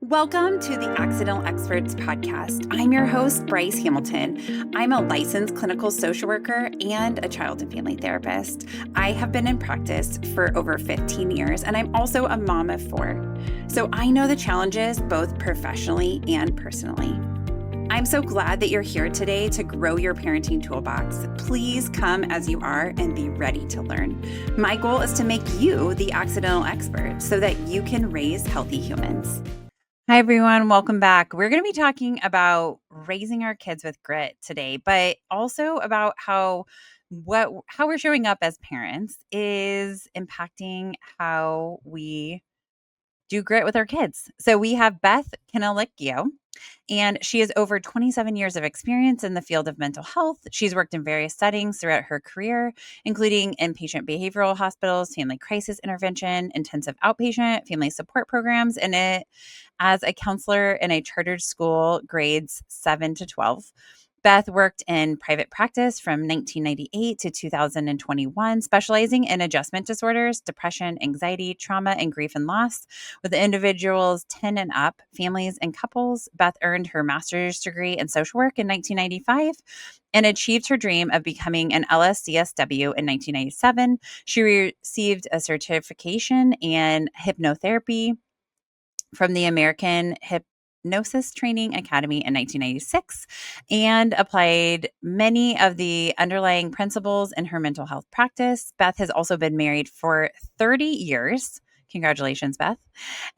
Welcome to the Accidental Experts Podcast. I'm your host, Bryce Hamilton. I'm a licensed clinical social worker and a child and family therapist. I have been in practice for over 15 years, and I'm also a mom of 4. So I know the challenges both professionally and personally. I'm so glad that you're here today to grow your parenting toolbox. Please come as you are and be ready to learn. My goal is to make you the accidental expert so that you can raise healthy humans. Hi, everyone. Welcome back. We're going to be talking about raising our kids with grit today, but also about how we're showing up as parents is impacting how we do grit with our kids. So we have Beth Canalicchio, and she has over 27 years of experience in the field of mental health. She's worked in various settings throughout her career, including inpatient behavioral hospitals, family crisis intervention, intensive outpatient, family support programs, and as a counselor in a chartered school grades 7 to 12. Beth worked in private practice from 1998 to 2021, specializing in adjustment disorders, depression, anxiety, trauma, and grief and loss. With individuals 10 and up, families, and couples, Beth earned her master's degree in social work in 1995 and achieved her dream of becoming an LSCSW in 1997. She received a certification in hypnotherapy from the American Hypnosis Training Academy in 1996 and applied many of the underlying principles in her mental health practice. Beth has also been married for 30 years. Congratulations, Beth.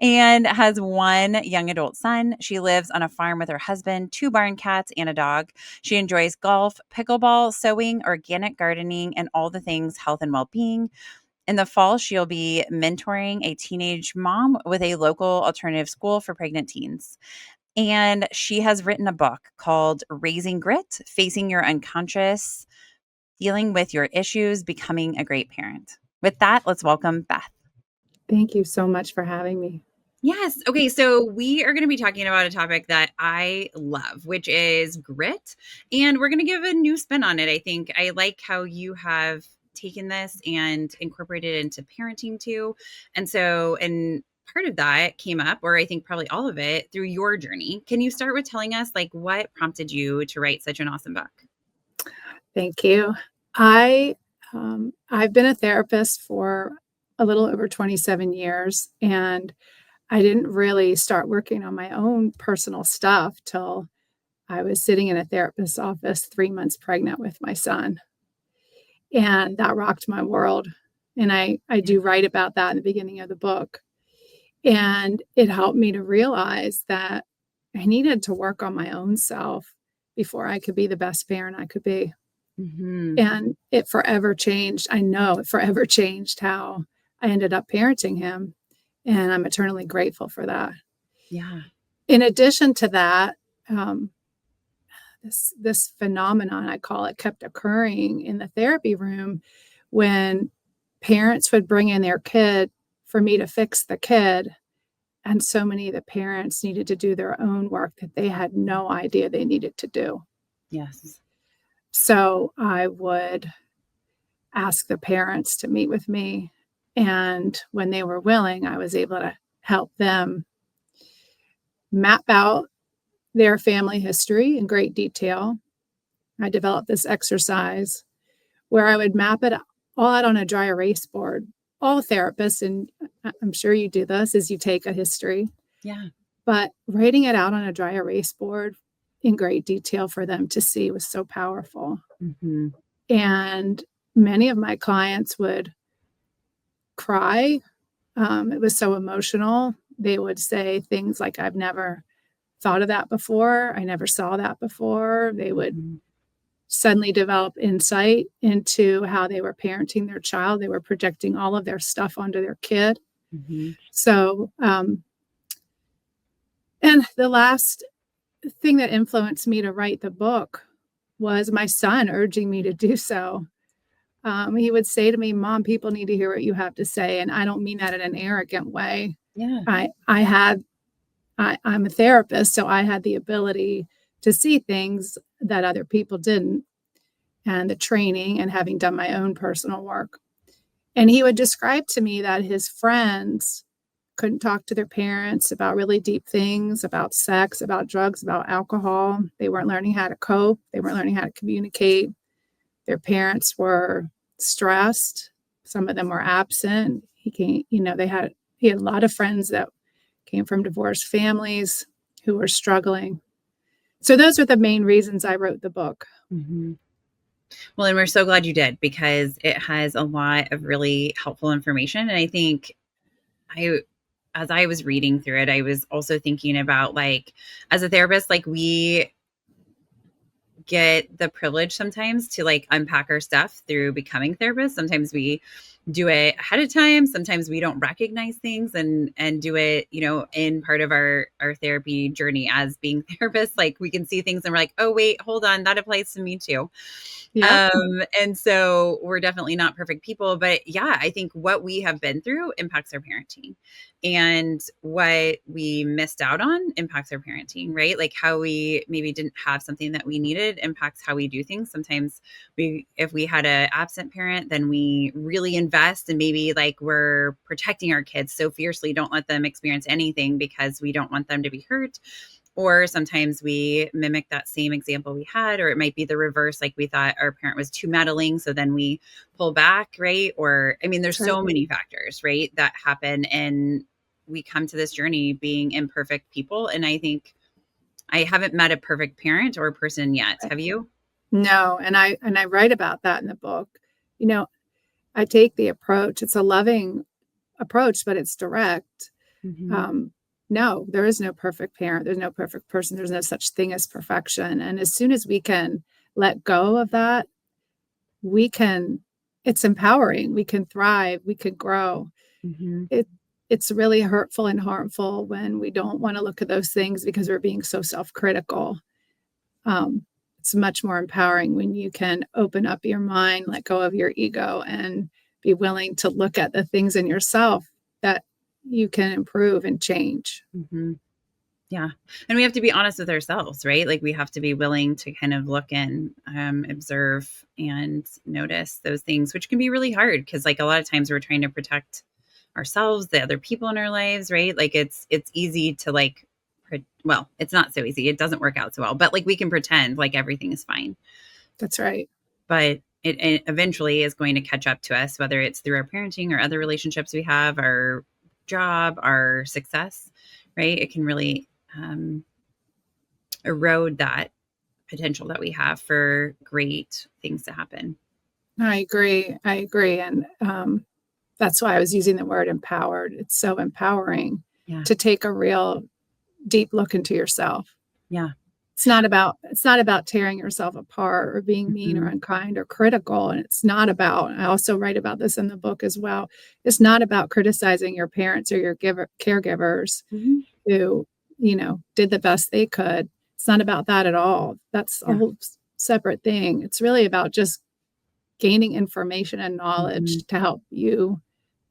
And has one young adult son. She lives on a farm with her husband, 2 barn cats, and a dog. She enjoys golf, pickleball, sewing, organic gardening, and all the things health and well-being. In the fall, she'll be mentoring a teenage mom with a local alternative school for pregnant teens. And she has written a book called Raising Grit, Facing Your Unconscious, Dealing with Your Issues, Becoming a Great Parent. With that, let's welcome Beth. Thank you so much for having me. Yes. Okay. So we are going to be talking about a topic that I love, which is grit. And we're going to give a new spin on it. I think I like how you have taken this and incorporated it into parenting too. And part of that came up, or I think probably all of it, through your journey. Can you start with telling us what prompted you to write such an awesome book? Thank you. I've been a therapist for a little over 27 years, and I didn't really start working on my own personal stuff till I was sitting in a therapist's office 3 months pregnant with my son. And that rocked my world. And I do write about that in the beginning of the book. And it helped me to realize that I needed to work on my own self before I could be the best parent I could be. Mm-hmm. And it forever changed. I know it forever changed how I ended up parenting him. And I'm eternally grateful for that. Yeah. In addition to that, this phenomenon, I call it, kept occurring in the therapy room when parents would bring in their kid for me to fix the kid. And so many of the parents needed to do their own work that they had no idea they needed to do. Yes. So I would ask the parents to meet with me. And when they were willing, I was able to help them map out their family history in great detail. I developed this exercise where I would map it all out on a dry erase board. All therapists, and I'm sure you do this, is you take a history. Yeah. But writing it out on a dry erase board in great detail for them to see was so powerful. Mm-hmm. And many of my clients would cry. It was so emotional. They would say things like, I've never thought of that before. I never saw that before. They would suddenly develop insight into how they were parenting their child. They were projecting all of their stuff onto their kid. Mm-hmm. So, and the last thing that influenced me to write the book was my son urging me to do so. He would say to me, Mom, people need to hear what you have to say. And I don't mean that in an arrogant way. Yeah. I'm a therapist, so I had the ability to see things that other people didn't, and the training and having done my own personal work. And he would describe to me that his friends couldn't talk to their parents about really deep things, about sex, about drugs, about alcohol. They weren't learning how to cope. They weren't learning how to communicate. Their parents were stressed. Some of them were absent. He had a lot of friends that came from divorced families who were struggling. So those are the main reasons I wrote the book. Mm-hmm. Well, and we're so glad you did, because it has a lot of really helpful information. And I think as I was reading through it, I was also thinking about, like, as a therapist, like, we get the privilege sometimes to like unpack our stuff through becoming therapists. Sometimes we do it ahead of time. Sometimes we don't recognize things and do it, in part of our therapy journey as being therapists. Like, we can see things and we're like, oh wait, hold on, that applies to me too. Yeah. And so we're definitely not perfect people, but yeah, I think what we have been through impacts our parenting, and what we missed out on impacts our parenting, right? Like, how we maybe didn't have something that we needed impacts how we do things. Sometimes if we had an absent parent, then we really invest, and maybe like we're protecting our kids so fiercely, don't let them experience anything because we don't want them to be hurt. Or sometimes we mimic that same example we had, or it might be the reverse. Like, we thought our parent was too meddling, so then we pull back, right? Or, I mean, there's so many factors, right, that happen. And we come to this journey being imperfect people. And I think I haven't met a perfect parent or person yet. Have you? No. And I write about that in the book. I take the approach. It's a loving approach, but it's direct. Mm-hmm. No, there is no perfect parent. There's no perfect person. There's no such thing as perfection. And as soon as we can let go of that, it's empowering. We can thrive. We can grow. Mm-hmm. It's really hurtful and harmful when we don't want to look at those things because we're being so self-critical. It's much more empowering when you can open up your mind, let go of your ego, and be willing to look at the things in yourself that you can improve and change. Mm-hmm. Yeah. And we have to be honest with ourselves, right? Like, we have to be willing to kind of look and observe and notice those things, which can be really hard because, like, a lot of times we're trying to protect ourselves, the other people in our lives, right? Like, it's easy to like, well, it's not so easy. It doesn't work out so well, but like, we can pretend like everything is fine. That's right. But it eventually is going to catch up to us, whether it's through our parenting or other relationships we have, our job, our success, right? It can really erode that potential that we have for great things to happen. I agree. And that's why I was using the word empowered. It's so empowering to take a real deep look into yourself. Yeah. It's not about tearing yourself apart or being mean or unkind or critical. And I also write about this in the book as well. It's not about criticizing your parents or your caregivers who, did the best they could. It's not about that at all. That's a whole separate thing. It's really about just gaining information and knowledge to help you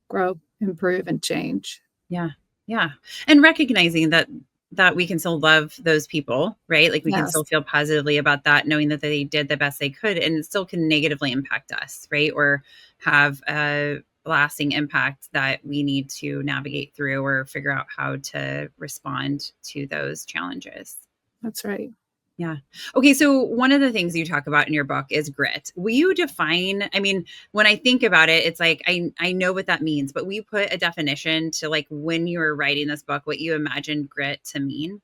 grow, improve, and change. Yeah. Yeah. And recognizing that we can still love those people, right? Like, we can still feel positively about that, knowing that they did the best they could, and it still can negatively impact us, right? Or have a lasting impact that we need to navigate through or figure out how to respond to those challenges. That's right. Yeah. Okay. So one of the things you talk about in your book is grit. Will you define, I mean, when I think about it, it's like, I know what that means, but will you put a definition to, like, when you were writing this book, what you imagined grit to mean?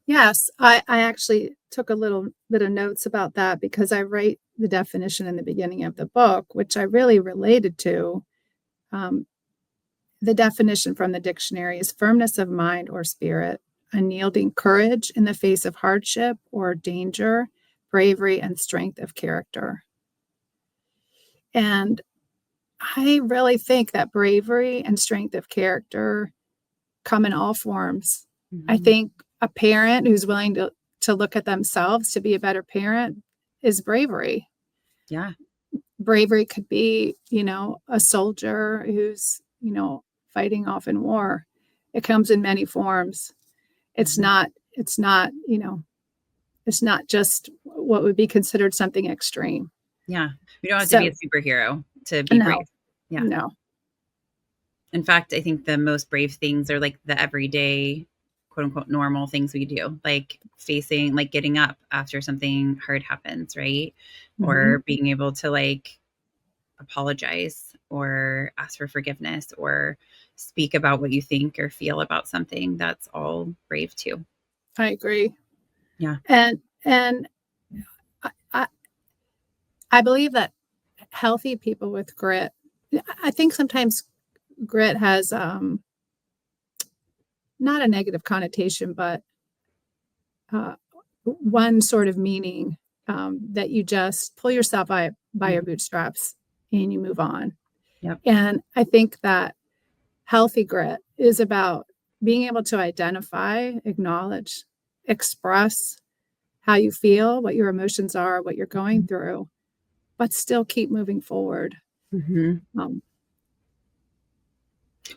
Yes. I actually took a little bit of notes about that because I write the definition in the beginning of the book, which I really related to. The definition from the dictionary is firmness of mind or spirit, unyielding courage in the face of hardship or danger, bravery, and strength of character. And I really think that bravery and strength of character come in all forms. I think a parent who's willing to look at themselves to be a better parent is bravery. Yeah. Bravery could be, a soldier who's, fighting off in war. It comes in many forms. It's not just what would be considered something extreme. Yeah. We don't have to be a superhero to be brave. Yeah. No. In fact, I think the most brave things are like the everyday, quote unquote, normal things we do, like facing, like getting up after something hard happens, right? Mhm. Or being able to like apologize or ask for forgiveness or speak about what you think or feel about something. That's all brave too. I agree. Yeah. And I I I believe that healthy people with grit, I think sometimes grit has, not a negative connotation, but, uh, one sort of meaning, that you just pull yourself by your Mhm. bootstraps and you move on. Yep. And I think that healthy grit is about being able to identify, acknowledge, express how you feel, what your emotions are, what you're going through, but still keep moving forward. Mhm. Um,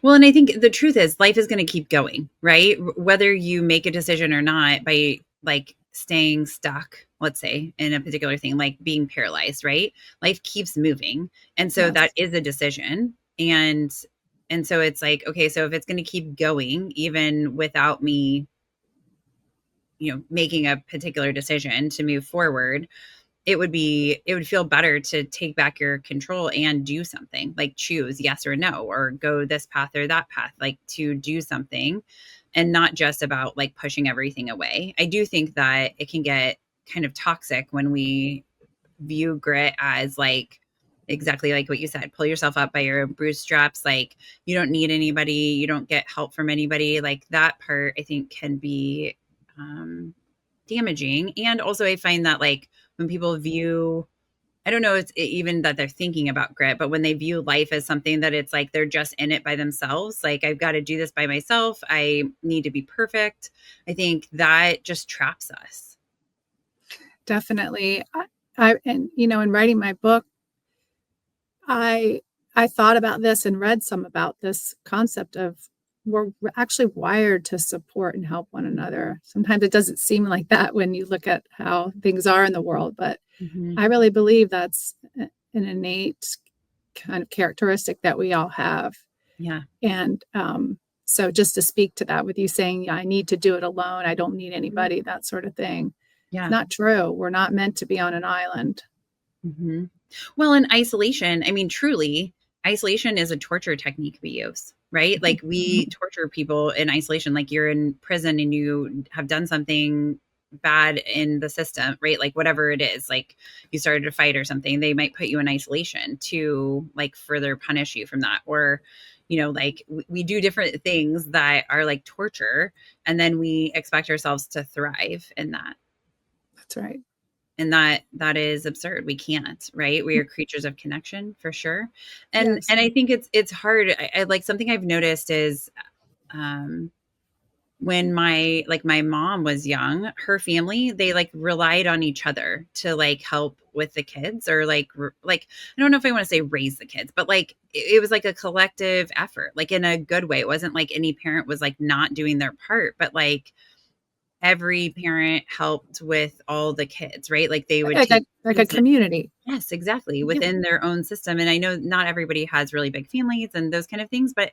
Well, and I think the truth is life is going to keep going, right? Whether you make a decision or not by like staying stuck, let's say, in a particular thing, like being paralyzed, right? Life keeps moving. And so that yes, is a decision. And so it's like, okay, so if it's going to keep going even without me, making a particular decision to move forward, it would feel better to take back your control and do something, like choose yes or no, or go this path or that path, like to do something, and not just about like pushing everything away. I do think that it can get kind of toxic when we view grit as like exactly like what you said, pull yourself up by your own bootstraps, like you don't need anybody, you don't get help from anybody. Like that part I think can be um damaging. And also I find that like when people view, I don't know, even that they're thinking about grit, but when they view life as something that it's like they're just in it by themselves, like I've got to do this by myself, I need to be perfect, I think that just traps us. definitely. And in writing my book, I I thought about this and read some about this concept of we're actually wired to support and help one another. Sometimes it doesn't seem like that when you look at how things are in the world, but Hmm. I really believe that's an innate kind of characteristic that we all have. Yeah. And so just to speak to that with you saying, yeah, I need to do it alone. I don't need Mhm. anybody, that sort of thing. It's Yeah. not true. We're not meant to be on an island. Hmm. Well, in isolation, I mean, truly, isolation is a torture technique we use, right? Like we torture people in isolation, like you're in prison and you have done something bad in the system, right? Like whatever it is, like you started a fight or something, they might put you in isolation to like further punish you from that. Or, like we do different things that are like torture, and then we expect ourselves to thrive in that, That's right. and that is absurd. We can't, right? We are creatures of connection for sure. Yes. And I think it's hard. I like something I've noticed is um when my mom was young, her family, they like relied on each other to like help with the kids, or like I don't know if I want to say raise the kids, but like it was like a collective effort, like in a good way. It wasn't like any parent was like not doing their part, but like every parent helped with all the kids, right? Like they would take Like a turns. community. Yes, exactly, Yeah, within their own system. And I know not everybody has really big families and those kind of things, but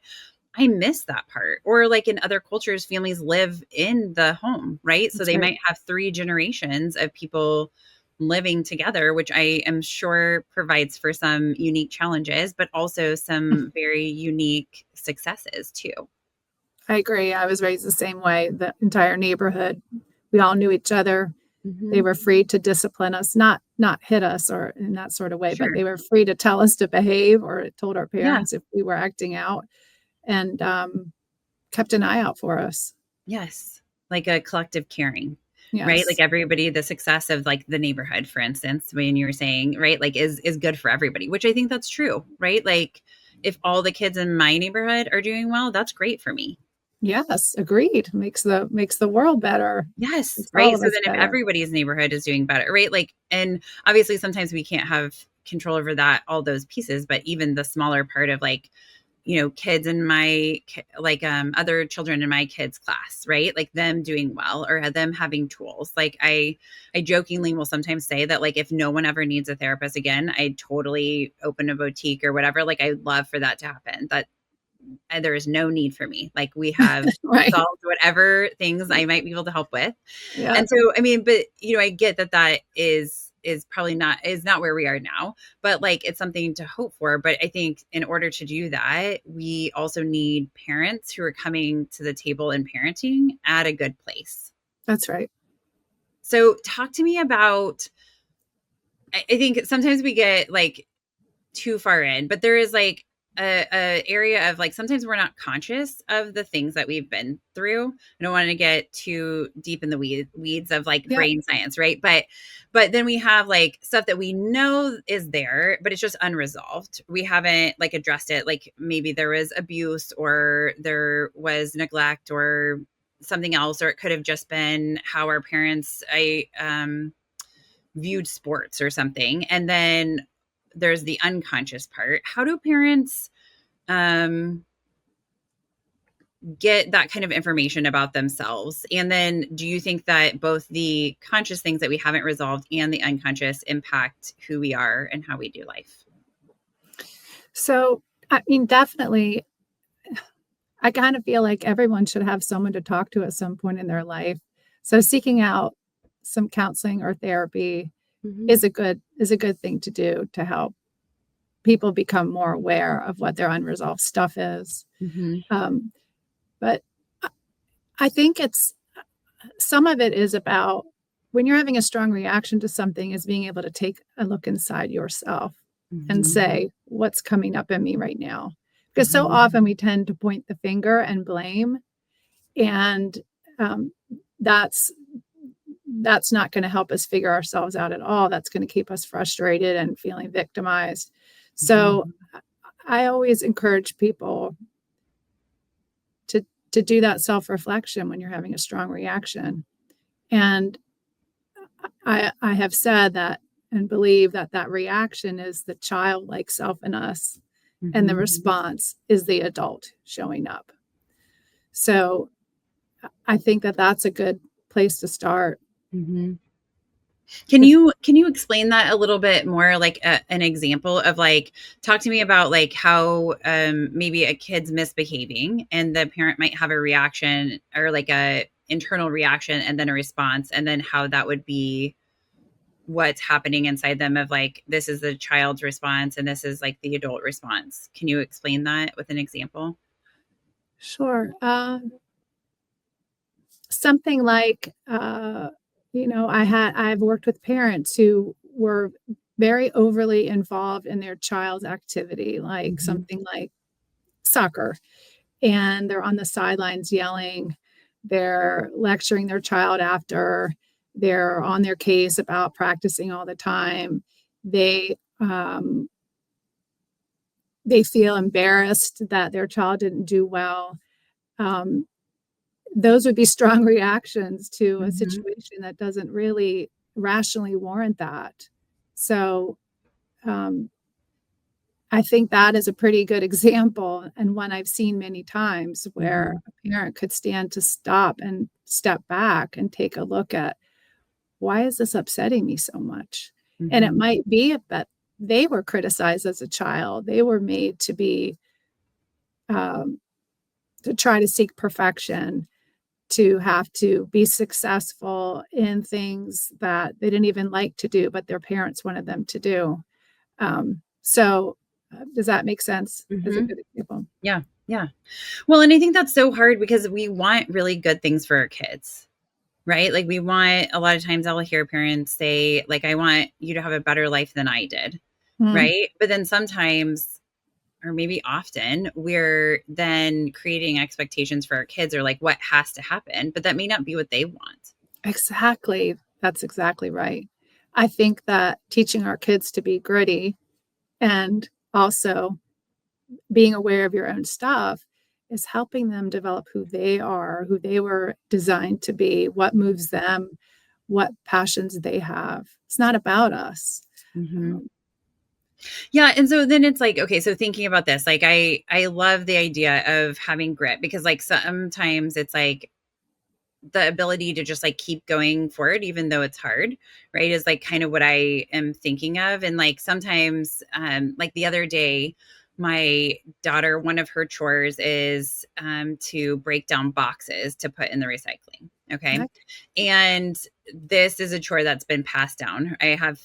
I miss that part. Or like in other cultures, families live in the home, right? So that's they right. might have three generations of people living together, which I am sure provides for some unique challenges, but also some very unique successes too. I agree. I was raised the same way. The entire neighborhood, we all knew each other. They Hmm. were free to discipline us, not hit us or in that sort of way, but Sure. they were free to tell us to behave or told our Yeah. parents if we were acting out and kept an eye out for us. Yes. Like a collective caring, right? Like Yes. everybody, the success of like the neighborhood, for instance, when you were saying, right, like is good for everybody, which I think that's true, right? Like if all the kids in my neighborhood are doing well, that's great for me. Yes. Agreed. Makes the world better. Yes, Makes all right? of So us then if better. everybody's neighborhood is doing better, right? Like, and obviously sometimes we can't have control over that, all those pieces, but even the smaller part of like, kids in like other children in my kids class, right? Like them doing well or them having tools. Like I jokingly will sometimes say that like if no one ever needs a therapist again, I'd totally open a boutique or whatever. Like I'd love for that to happen. That there is no need for me. Like we have Right. solved whatever things I might be able to help with. Yeah, And so, I mean, but I get that is probably not where we are now, but like it's something to hope for. But I think in order to do that, we also need parents who are coming to the table in parenting at a good place. that's right. So talk to me about, I think sometimes we get like too far in, but there is like a area of like sometimes we're not conscious of the things that we've been through. I don't want to get too deep in the weeds of like Yeah. brain science, right? But then we have like stuff that we know is there, but it's just unresolved. We haven't like addressed it. Like maybe there was abuse or there was neglect or something else, or it could have just been how our parents viewed sports or something. And then there's the unconscious part. How do parents um, get that kind of information about themselves? And then do you think that both the conscious things that we haven't resolved and the unconscious impact who we are and how we do life? So, I mean, definitely, I kind of feel like everyone should have someone to talk to at some point in their life. So seeking out some counseling or therapy Mm-hmm. is a good thing to do to help people become more aware of what their unresolved stuff is. Mm-hmm. Um, but I I think it's some of it is about when you're having a strong reaction to something is being able to take a look inside yourself and Mm-hmm. say, what's coming up in me right now? Because so Mm-hmm. often we tend to point the finger and blame, and um, that's that's not going to help us figure ourselves out at all. That's going to keep us frustrated and feeling victimized. So I always encourage people to do that self-reflection when you're having a strong reaction. And I have said that and believe that that reaction is the childlike self in us, and the Mm-hmm. response is the adult showing up. So I think that that's a good place to start. Mm-hmm. 'Cause Can you explain that a little bit more, like an example of like talk to me about like how maybe a kid's misbehaving and the parent might have a reaction or like a internal reaction and then a response, and then how that would be what's happening inside them of like this is the child's response and this is like the adult response. Can you explain that with an example? Sure. Something like, I've worked with parents who were very overly involved in their child's activity, like Mhm. something like soccer, and they're on the sidelines yelling. They're lecturing their child after. They're on their case about practicing all the time. They they feel embarrassed that their child didn't do well. Um, those would be strong reactions to a Mhm. situation that doesn't really rationally warrant that. So, um, I think that is a pretty good example and one I've seen many times where Mhm. a parent could stand to stop and step back and take a look at, "Why is this upsetting me so much?" And it Mhm. might be that they were criticized as a child. They were made um, to try to seek perfection, to have to be successful in things that they didn't even like to do, but their parents wanted them to do. Does that make sense as a Mhm. good example? Yeah. Yeah. Well, and I think that's so hard because we want really good things for our kids. Right? Like we want a lot of times I'll hear parents say, like, I want you to have a better life than I did. Mm, Right? But then sometimes, or maybe often, we're then creating expectations for our kids or like what has to happen, but that may not be what they want. exactly. That's exactly right. I think that teaching our kids to be gritty and also being aware of your own stuff is helping them develop who they are, who they were designed to be, what moves them, what passions they have. It's not about us. Mhm. Um, Yeah, and so then it's like, okay, so thinking about this, like I love the idea of having grit because like sometimes it's like the ability to just like keep going forward even though it's hard, right? Is like kind of what I am thinking of. And like sometimes like the other day my daughter, one of her chores is to break down boxes to put in the recycling. Okay. Okay. And this is a chore that's been passed down. I have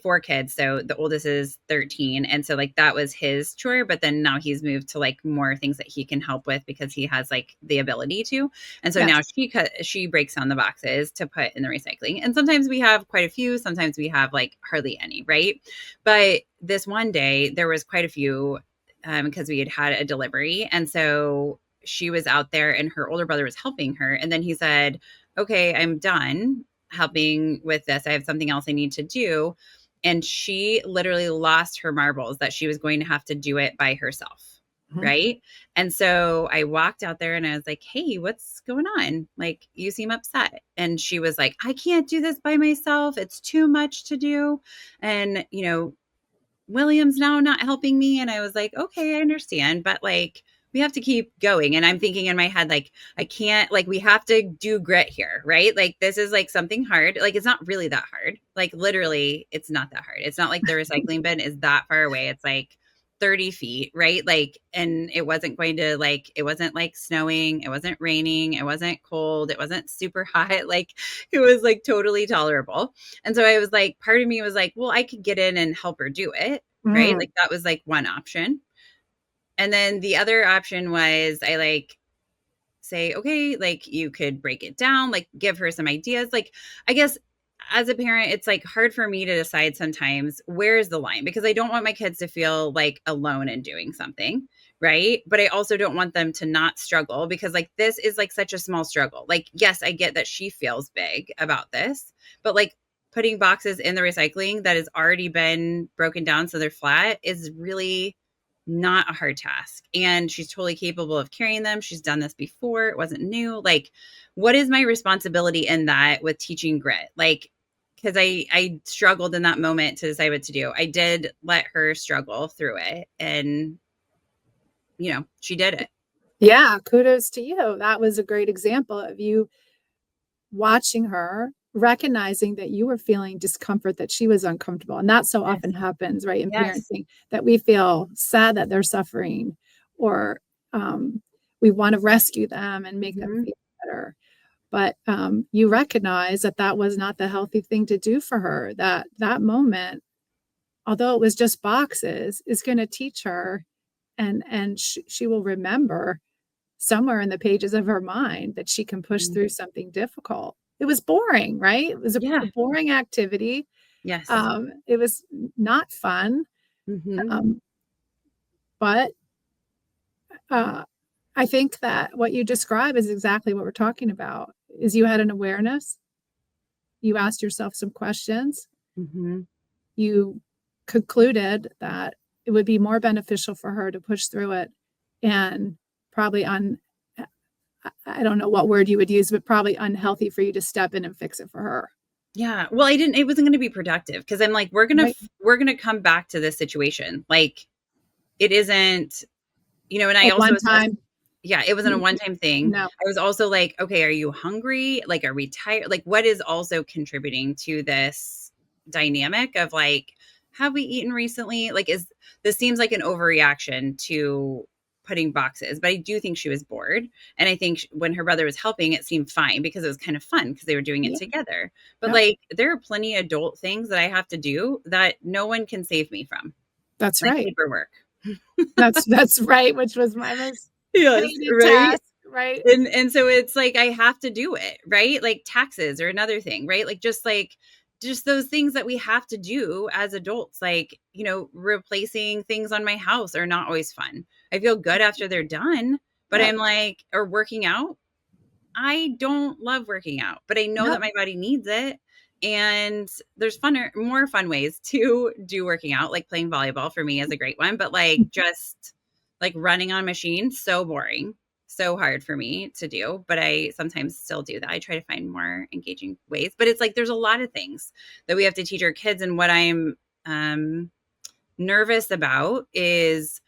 4 kids, so the oldest is 13, and so like that was his chore, but then now he's moved to like more things that he can help with because he has like the ability to. And so now Yes. she breaks down the boxes to put in the recycling. And sometimes we have quite a few, sometimes we have like hardly any, right? But this one day there was quite a few because we had had a delivery, and so she was out there and her older brother was helping her, and then he said, "Okay, I'm done helping with this. I have something else I need to do." And she literally lost her marbles that she was going to have to do it by herself. Mhm. Right. And so I walked out there and I was like, "Hey, what's going on? Like, you seem upset." And she was like, "I can't do this by myself. It's too much to do." And, William's now not helping me. And I was like, "Okay, I understand. But like, we have to keep going." And I'm thinking in my head, like, I can't, like, we have to do grit here, right? Like, this is like something hard. Like, it's not really that hard. Like, literally, it's not that hard. It's not like the recycling bin is that far away. It's like 30 feet, right? Like, and it wasn't going to, like, it wasn't like snowing. It wasn't raining. It wasn't cold. It wasn't super hot. Like, it was like totally tolerable. And so I was like, part of me was like, well, I could get in and help her do it. Right. Mm. Like that was like one option. And then the other option was I like say, okay, like you could break it down, like give her some ideas. Like, I guess as a parent, it's like hard for me to decide sometimes where is the line because I don't want my kids to feel like alone in doing something. Right. But I also don't want them to not struggle because like this is like such a small struggle. Like, yes, I get that she feels big about this, but like putting boxes in the recycling that has already been broken down so they're flat is really not a hard task. And she's totally capable of carrying them. She's done this before. It wasn't new. Like, what is my responsibility in that with teaching grit? Like, because I struggled in that moment to decide what to do. I did let her struggle through it. And, she did it. Yeah, kudos to you. That was a great example of you watching her, recognizing that you were feeling discomfort, that she was uncomfortable. And that so Yes. often happens, right, in Yes. parenting, that we feel sad that they're suffering, or we want to rescue them and make them Hmm. feel better. But you recognize that that was not the healthy thing to do for her. That moment, although it was just boxes, is going to teach her, and she will remember somewhere in the pages of her mind that she can push through something difficult. It was boring, right? It was a Yeah. boring activity. Yes. It was not fun. Hmm. Um, but uh, I think that what you describe is exactly what we're talking about. Is you had an awareness, you asked yourself some questions, Hmm. you concluded that it would be more beneficial for her to push through it, and probably I don't know what word you would use, but probably unhealthy for you to step in and fix it for her. Yeah. Well, it wasn't going to be productive because I'm like, Right. we're going to come back to this situation. Like, it isn't, and I At also one assessed. time, Yeah, it wasn't a one-time thing. no. I was also like, "Okay, are you hungry? Like, are we tired? Like, what is also contributing to this dynamic of like, have we eaten recently? Like, is this seems like an overreaction to putting boxes, but I do think she was bored. And I think when her brother was helping, it seemed fine because it was kind of fun because they were doing it Yeah, together. But yep, like, there are plenty of adult things that I have to do that no one can save me from, that's like right. paperwork. That's right, which was my most Yes, hated right? task, right? And so it's like I have to do it, right? Like taxes or another thing, right? Like just those things that we have to do as adults, like, replacing things on my house are not always fun. I feel good after they're done, but Yep, I'm like, or working out. I don't love working out, but I know yep, that my body needs it. And there's more fun ways to do working out, like playing volleyball for me is a great one, but like just like running on a machine, so boring, so hard for me to do. But I sometimes still do that. I try to find more engaging ways, but it's like there's a lot of things that we have to teach our kids. And what I'm um, nervous about is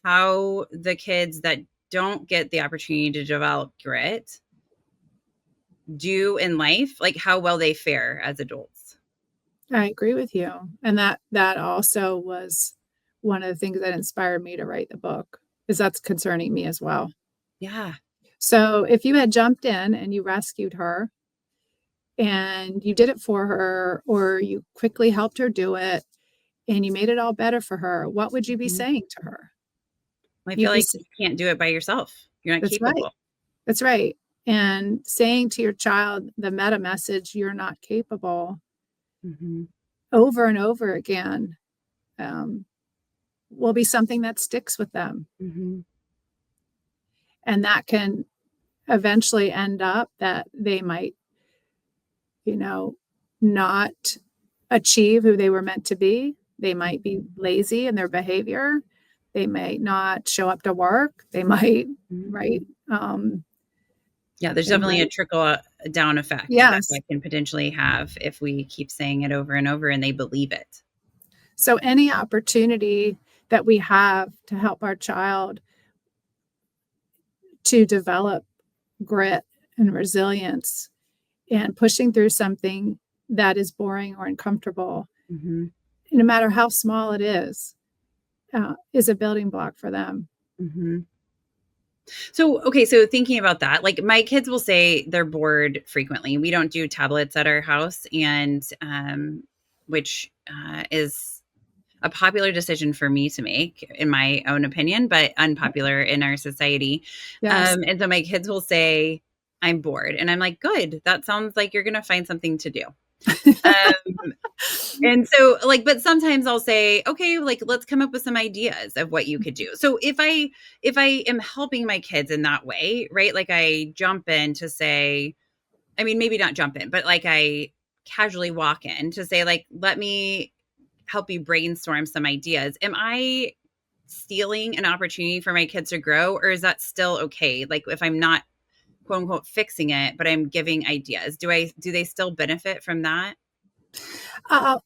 how the kids that don't get the opportunity to develop grit do in life, like how well they fare as adults. I agree with you, and that also was one of the things that inspired me to write the book, is that's concerning me as well. Yeah. So if you had jumped in and you rescued her and you did it for her, or you quickly helped her do it and you made it all better for her, what would you be Mhm. saying to her? I feel You'd be, like you can't do it by yourself. You're not that's right. capable. That's right. And saying to your child the meta message, you're not capable, Mhm. over and over again, um, will be something that sticks with them. Mhm. And that can eventually end up that they might, you know, not achieve who they were meant to be. They might be lazy in their behavior. They might not show up to work. They might, Mhm. right? Um, Yeah, there's they definitely a might, trickle down effect that yes. that can potentially have if we keep saying it over and over and they believe it. So any opportunity that we have to help our child to develop grit and resilience and pushing through something that is boring or uncomfortable, Mhm. no matter how small it is a building block for them. Mhm. So, okay, so thinking about that, like my kids will say they're bored frequently. We don't do tablets at our house, and which is a popular decision for me to make, in my own opinion, but unpopular in our society. Yes. And so my kids will say, "I'm bored," and I'm like, "Good. That sounds like you're going to find something to do." Um, and so like, but sometimes I'll say, okay, like let's come up with some ideas of what you could do. So if I am helping my kids in that way, right? Like I jump in to say, I mean, maybe not jump in, but like I casually walk in to say, like, let me help you brainstorm some ideas. Am I stealing an opportunity for my kids to grow, or is that still okay? Like if I'm not quote unquote fixing it, but I'm giving ideas, do they still benefit from that? Uh,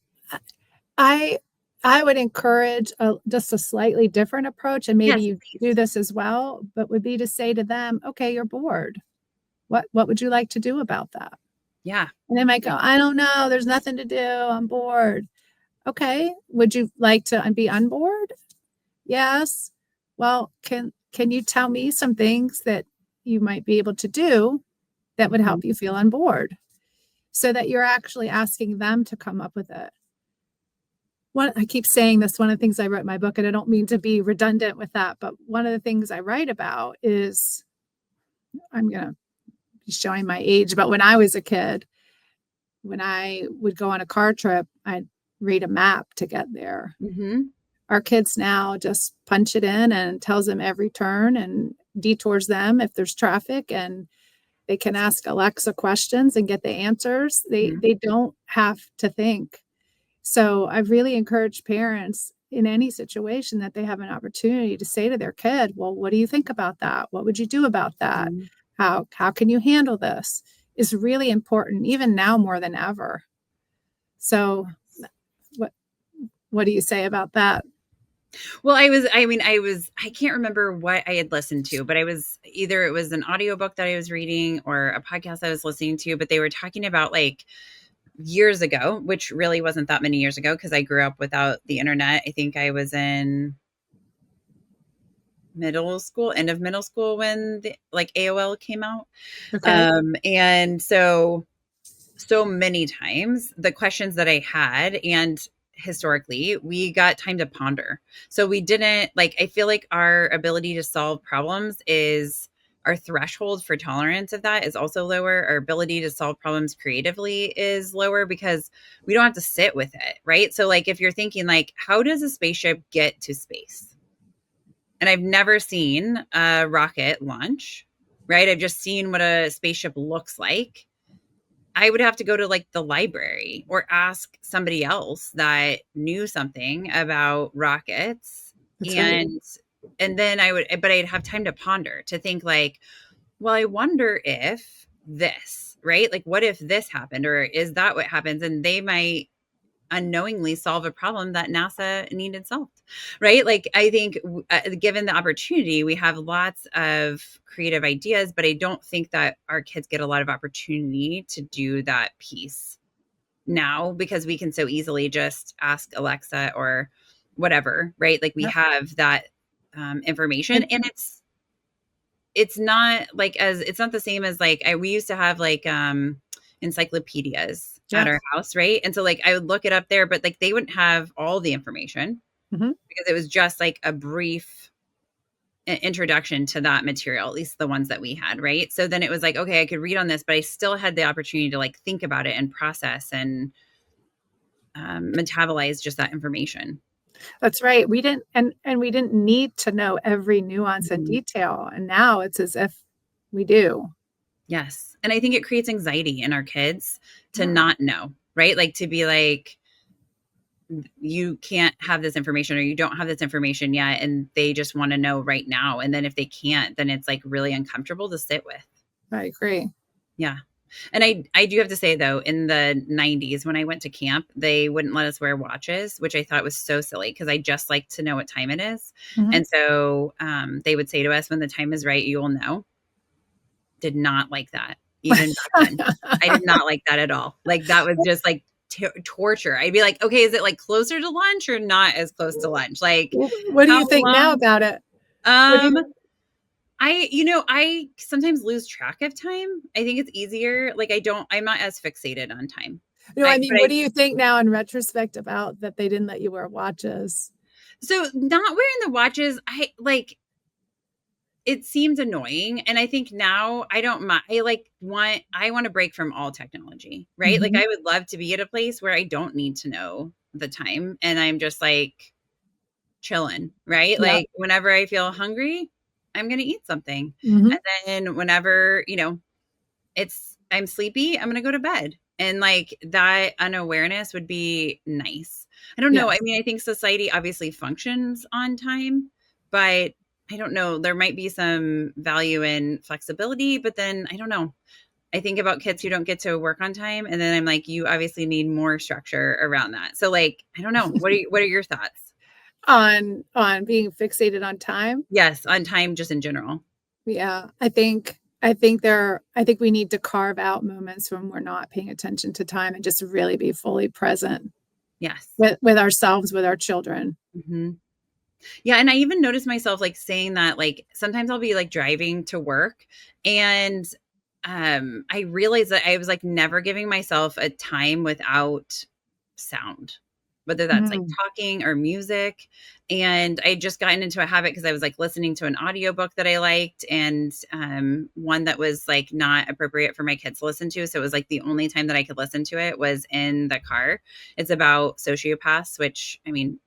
I I would encourage just a slightly different approach, and maybe Yes, you do please. this as well, but would be to say to them, "Okay, you're bored. What would you like to do about that?" Yeah. And they might go, "I don't know. There's nothing to do. I'm bored." Okay. Would you like to be unbored? Yes. Well, can you tell me some things that you might be able to do that would Mhm. help you feel unbored? So that you're actually asking them to come up with it. One, I keep saying this, one of the things I wrote in my book, and I don't mean to be redundant with that, but one of the things I write about is, I'm gonna be showing my age, but when I was a kid, when I would go on a car trip, I'd read a map to get there. Mhm. Our kids now just punch it in and it tells them every turn and detours them if there's traffic, and they can ask Alexa questions and get the answers. They Mhm. they don't have to think. So I really encourage parents in any situation that they have an opportunity to say to their kid, "Well, what do you think about that? What would you do about that? Mhm. How can you handle this?" Is really important, even now more than ever. So what what do you say about that? Well, I can't remember what I had listened to, but I was either it was an audiobook that I was reading or a podcast I was listening to, but they were talking about like years ago, which really wasn't that many years ago because I grew up without the internet. I think I was in middle school, end of middle school when the like AOL came out. Okay. And so many times the questions that I had and historically we got time to ponder. So we didn't like I feel like our ability to solve problems is our threshold for tolerance of that is also lower. Our ability to solve problems creatively is lower because we don't have to sit with it, right? So like if you're thinking like how does a spaceship get to space? And I've never seen a rocket launch, right? I've just seen what a spaceship looks like. I would have to go to like the library or ask somebody else that knew something about rockets That's right. and then but I'd have time to ponder to think like, well, I wonder if this, right? Like what if this happened or is that what happens? And they might unknowingly solve a problem that NASA needed solved, right? Like I think given the opportunity, we have lots of creative ideas, but I don't think that our kids get a lot of opportunity to do that piece now because we can so easily just ask Alexa or whatever, right? Like we Yep. have that information, And and it's not like as it's not the same as like we used to have like encyclopedias at our yes. house, right? And so like I would look it up there, but like they wouldn't have all the information Mhm. because it was just like a brief introduction to that material, at least the ones that we had, right? So then it was like, okay, I could read on this, but I still had the opportunity to like think about it and process and metabolize just that information. That's right. We didn't and we didn't need to know every nuance and Mhm. detail, and now it's as if we do. Yes. And I think it creates anxiety in our kids to Yeah. not know, right? Like to be like, you can't have this information or you don't have this information yet. And they just want to know right now. And then if they can't, then it's like really uncomfortable to sit with. I agree. Yeah. And I do have to say though, in the 90s when I went to camp, they wouldn't let us wear watches, which I thought was so silly because I just like to know what time it is. Mhm. And so they would say to us, when the time is right, you will know. Did not like that even back then. I did not like that at all. Like that was just like torture. I'd be like, okay, is it like closer to lunch or not as close to lunch? Like What do how you think now long? about it? What do you Um, I sometimes lose track of time. I think it's easier. Like I'm not as fixated on time. no, I mean, But what do you think now in retrospect about that they didn't let you wear watches? so not wearing the watches, I like it seems annoying. And I think now I don't mind. I want to break from all technology, right? Like Mhm. I would love to be at a place where I don't need to know the time and I'm just like chilling, right? Yep. Like whenever I feel hungry, I'm going to eat something. Mhm. And then whenever, I'm sleepy, I'm going to go to bed. And like that unawareness would be nice. I don't know. I Yes. mean, I think society obviously functions on time, but I don't know. There might be some value in flexibility, but then I don't know. I think about kids who don't get to work on time, and then I'm like, you obviously need more structure around that. So, like, I don't know. What are your thoughts? On being fixated on time? Yes, on time, just in general. Yeah, I think we need to carve out moments when we're not paying attention to time and just really be fully present Yes. with ourselves, with our children. Hmm. Yeah, and I even noticed myself like saying that. Like sometimes I'll be like driving to work, and I realized that I was like never giving myself a time without sound, whether that's like Mm. talking or music. And I just gotten into a habit because I was like listening to an audiobook that I liked and one that was like not appropriate for my kids to listen to. So it was like the only time that I could listen to it was in the car. It's about sociopaths, which I mean,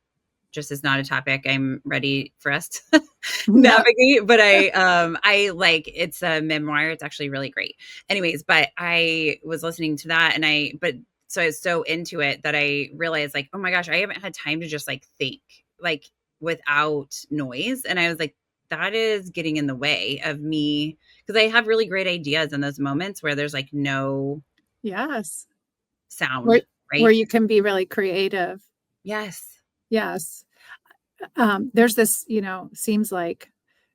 just is not a topic I'm ready for us to Yep. navigate. But I like it's a memoir. It's actually really great. Anyways, but I was listening to that but so I was so into it that I realized like, oh my gosh, I haven't had time to just like think like without noise. And I was like, that is getting in the way of me because I have really great ideas in those moments where there's like no Yes. Where sound, where right? you can be really creative. Yes. Yes. There's this, seems like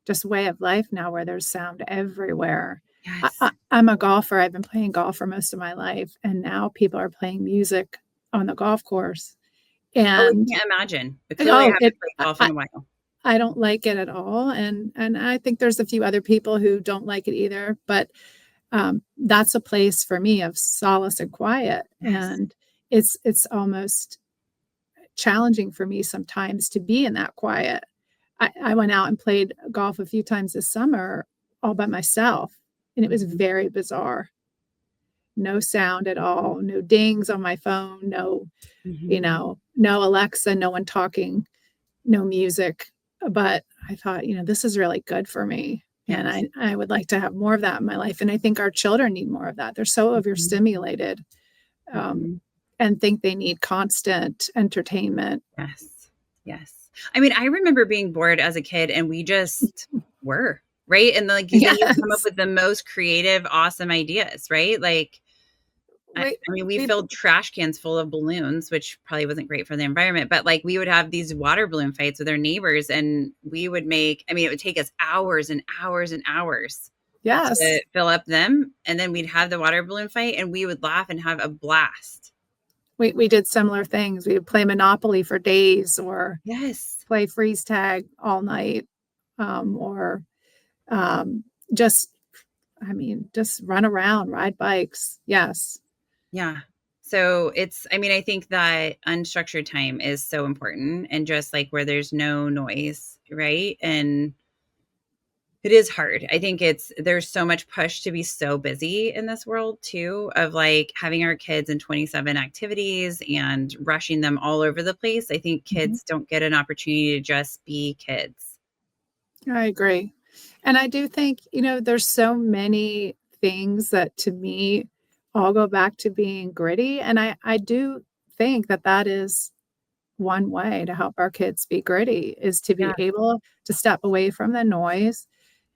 just way of life now where there's sound everywhere. Yes. I'm a golfer. I've been playing golf for most of my life, and now people are playing music on the golf course. Oh, I And can't imagine. But clearly I oh, haven't played golf in a while. I don't like it at all, and I think there's a few other people who don't like it either, but, that's a place for me of solace and quiet, Yes. and it's almost challenging for me sometimes to be in that quiet. I went out and played golf a few times this summer all by myself, and it was Mhm. very bizarre. No sound at all, no dings on my phone, Mhm. no Alexa, no one talking, no music, but I thought, this is really good for me, and Yes. I would like to have more of that in my life, and I think our children need more of that. They're so Mhm. overstimulated, um, Mhm. and think they need constant entertainment. Yes. Yes. I mean, I remember being bored as a kid and we just were, right? And like then you come up Yes. with the most creative, awesome ideas, right? Like We I mean, we we filled trash cans full of balloons, which probably wasn't great for the environment, but like we would have these water balloon fights with our neighbors and we would I mean, it would take us hours and hours and hours Yes. to fill up them. And then we'd have the water balloon fight and we would laugh and have a blast. we did similar things. We would play Monopoly for days or Yes. play freeze tag all night, or um, just, I mean, just run around, ride bikes. Yes. Yeah. So I mean, I think that unstructured time is so important, and just like where there's no noise, right? And it is hard. I think there's so much push to be so busy in this world too, of like having our kids in 27 activities and rushing them all over the place. I think Mhm. kids don't get an opportunity to just be kids. I agree. And I do think, there's so many things that to me all go back to being gritty. And I do think that that is one way to help our kids be gritty is to be Yeah. able to step away from the noise,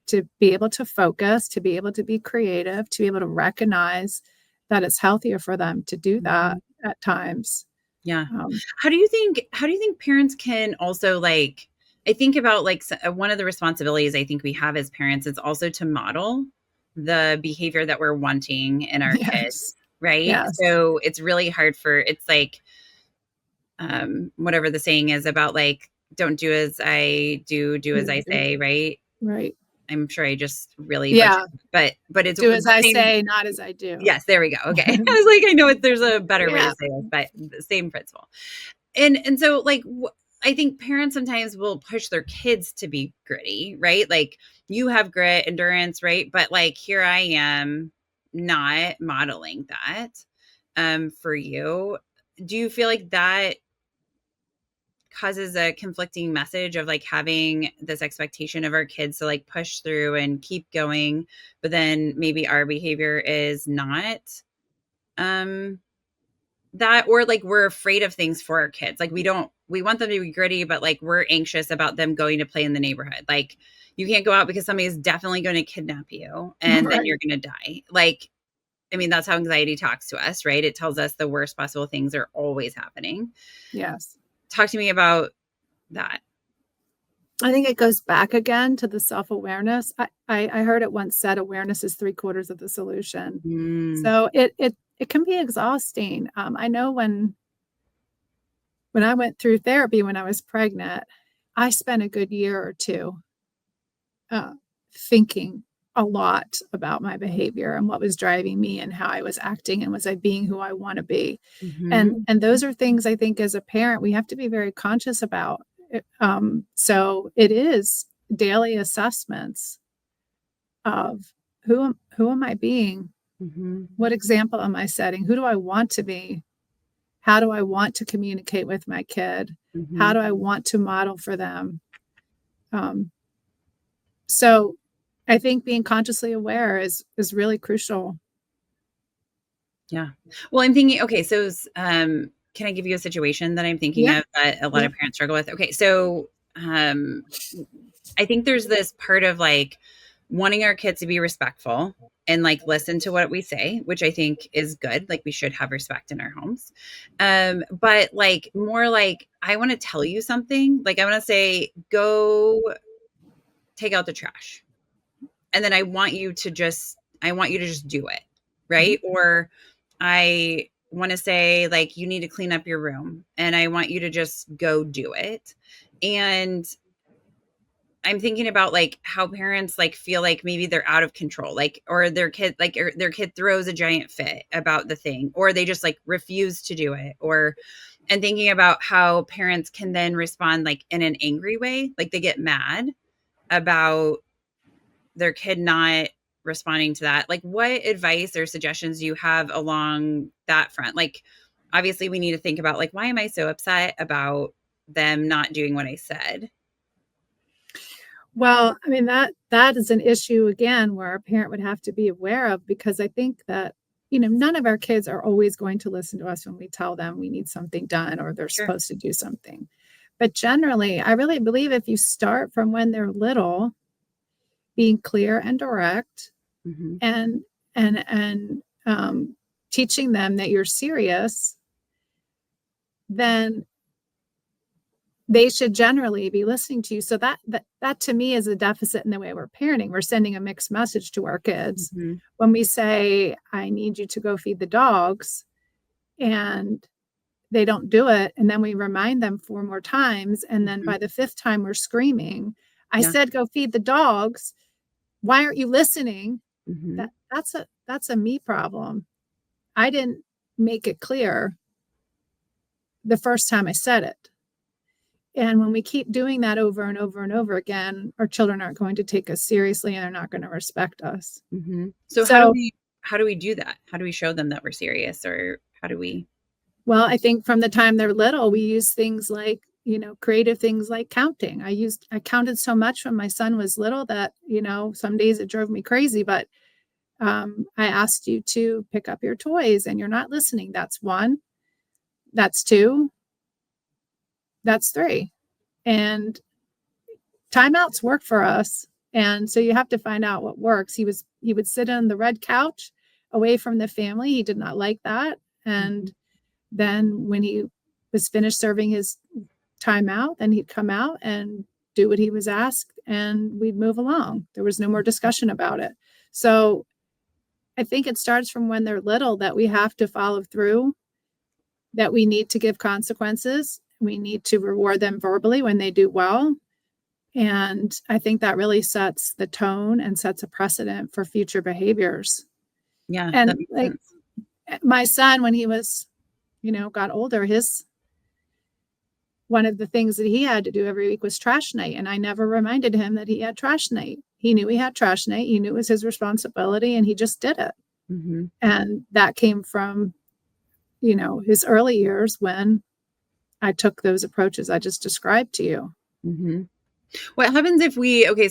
to be able to focus, to be able to be creative, to be able to recognize that it's healthier for them to do that Mhm. at times. Yeah. Um, How do you think parents can also like I think about like one of the responsibilities I think we have as parents is also to model the behavior that we're wanting in our yes. kids, right? Yes. So it's really hard it's like whatever the saying is about like don't do as I do, do as I say, right? Right. I'm sure I just really butchered Yeah. it, but it's Do as the I same. say, not as I do. Yes, there we go. Okay. I was like, I know there's a better way to Yeah. say this, but the same principle. And so like I think parents sometimes will push their kids to be gritty, right? Like you have grit, endurance, right? But like here I am not modeling that for you. Do you feel like that causes a conflicting message of like having this expectation of our kids to like push through and keep going, but then maybe our behavior is not um that, or like we're afraid of things for our kids. Like we want them to be gritty, but like we're anxious about them going to play in the neighborhood. Like you can't go out because somebody is definitely going to kidnap you and then Right. you're going to die. Like, I mean, that's how anxiety talks to us, right? It tells us the worst possible things are always happening. Yes. Talk to me about that. I think it goes back again to the self-awareness. I heard it once said awareness is three-quarters of the solution. Mm, So it can be exhausting. I know when I went through therapy when I was pregnant, I spent a good year or 2, uh, thinking a lot about my behavior and what was driving me and how I was acting and was I being who I wanna be. And mhm, and those are things I think as a parent we have to be very conscious about. So it is daily assessments of who am I being? mhm, What example am I setting? Who do I want to be? How do I want to communicate with my kid? How mhm. do I want to model for them? Um, so I think being consciously aware is really crucial. Yeah. Well, I'm thinking, okay, so can I give you a situation that I'm thinking Yeah, of that a lot yeah. of parents struggle with? Okay, so um, I think there's this part of like wanting our kids to be respectful and like listen to what we say, which I think is good. Like we should have respect in our homes. But like more like I want to tell you something. Like I want to say, go take out the trash. And then I want you to just do it. Mhm. Right. Or I want to say like you need to clean up your room and I want you to just go do it. And I'm thinking about like how parents like feel like maybe they're out of control, like or their kid throws a giant fit about the thing, or they just like refuse to do it, or and thinking about how parents can then respond like in an angry way, like they get mad about their kid not responding to that. Like what advice or suggestions do you have along that front? Like obviously we need to think about like why am I so upset about them not doing what I said? Well, I mean, that is an issue again where a parent would have to be aware of because I think that, none of our kids are always going to listen to us when we tell them we need something done or they're Sure. supposed to do something. But generally, I really believe if you start from when they're little, being clear and direct Hmm. and and teaching them that you're serious, then they should generally be listening to you. So that to me is a deficit in the way we're parenting. We're sending a mixed message to our kids Hmm. when we say, "I need you to go feed the dogs," and they don't do it. And then we remind them 4 more times. And then Mhm. by the 5th time, we're screaming, I Yeah. said, go feed the dogs. Why aren't you listening? Mhm. That's a me problem. I didn't make it clear the first time I said it. And when we keep doing that over and over and over again, our children aren't going to take us seriously and they're not going to respect us. Mhm. So So, how do we do that? How do we show them that we're serious, or how do we well, I think from the time they're little, we use things like, creative things like counting. I counted so much when my son was little that, some days it drove me crazy, but I asked you to pick up your toys and you're not listening. That's 1, that's 2, that's 3. And timeouts work for us. And so you have to find out what works. He would sit on the red couch away from the family. He did not like that. And Mhm. then when he was finished serving his timeout, then he'd come out and do what he was asked and we'd move along. There was no more discussion about it. So I think it starts from when they're little that we have to follow through, that we need to give consequences. We need to reward them verbally when they do well. And I think that really sets the tone and sets a precedent for future behaviors. Yeah, that And makes like sense. my son, when he was, got older, his one of the things that he had to do every week was trash night. And I never reminded him that he had trash night. He knew he had trash night. He knew it was his responsibility and he just did it. Mhm. And that came from, his early years when I took those approaches I just described to you. Mhm. What happens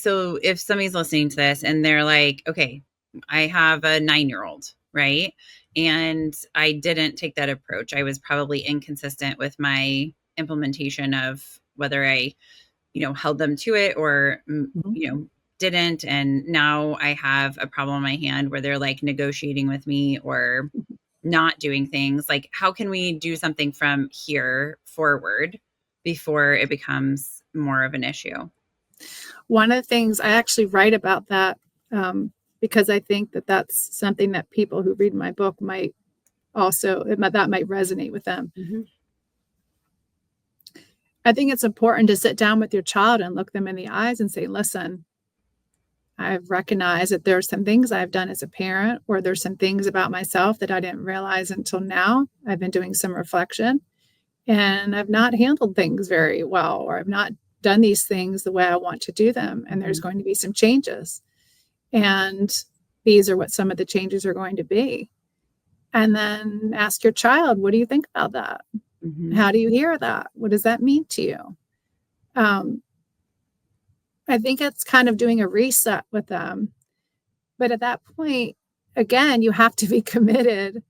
so if somebody's listening to this and they're like, okay, I have a 9-year-old, right? And I didn't take that approach. I was probably inconsistent with my implementation of whether I, held them to it or, Mhm. didn't. And now I have a problem on my hand where they're like negotiating with me or not doing things. Like, how can we do something from here forward before it becomes more of an issue? One of the things I actually write about that, because I think that that's something that people who read my book might that might resonate with them. Mhm. I think it's important to sit down with your child and look them in the eyes and say, listen, I've recognized that there's some things I've done as a parent, or there's some things about myself that I didn't realize until now. I've been doing some reflection and I've not handled things very well, or I've not done these things the way I want to do them. And there's Mhm. going to be some changes. And these are what some of the changes are going to be. And then ask your child, what do you think about that? Mhm. How do you hear that? What does that mean to you? Um, I think it's kind of doing a reset with them. But at that point, again, you have to be committed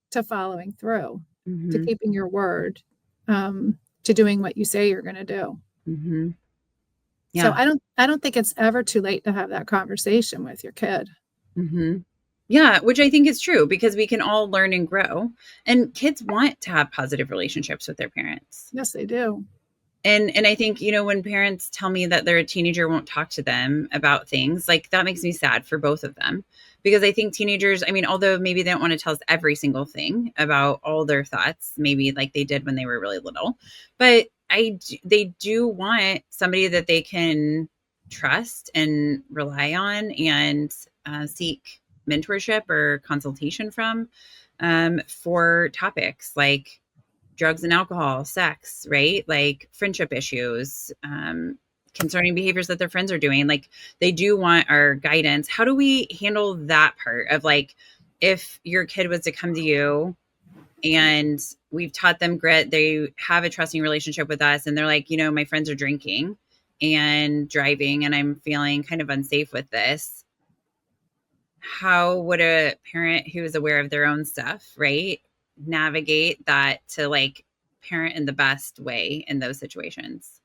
to following through, to Mhm. keeping your word, to doing what you say you're going to do. Mhm. So Yeah. I don't think it's ever too late to have that conversation with your kid. Mhm. Yeah, which I think is true because we can all learn and grow, and kids want to have positive relationships with their parents. Yes, they do. And I think, when parents tell me that their teenager won't talk to them about things, like, that makes me sad for both of them. Because I think teenagers, I mean, although maybe they don't want to tell us every single thing about all their thoughts, maybe like they did when they were really little, but they do want somebody that they can trust and rely on and seek mentorship or consultation from, for topics like drugs and alcohol, sex, right? Like friendship issues, concerning behaviors that their friends are doing. Like, they do want our guidance. How do we handle that part of, like, if your kid was to come to you and we've taught them grit, they have a trusting relationship with us, and they're like, my friends are drinking and driving, and I'm feeling kind of unsafe with this. How would a parent who is aware of their own stuff, right, navigate that to, like, parent in the best way in those situations?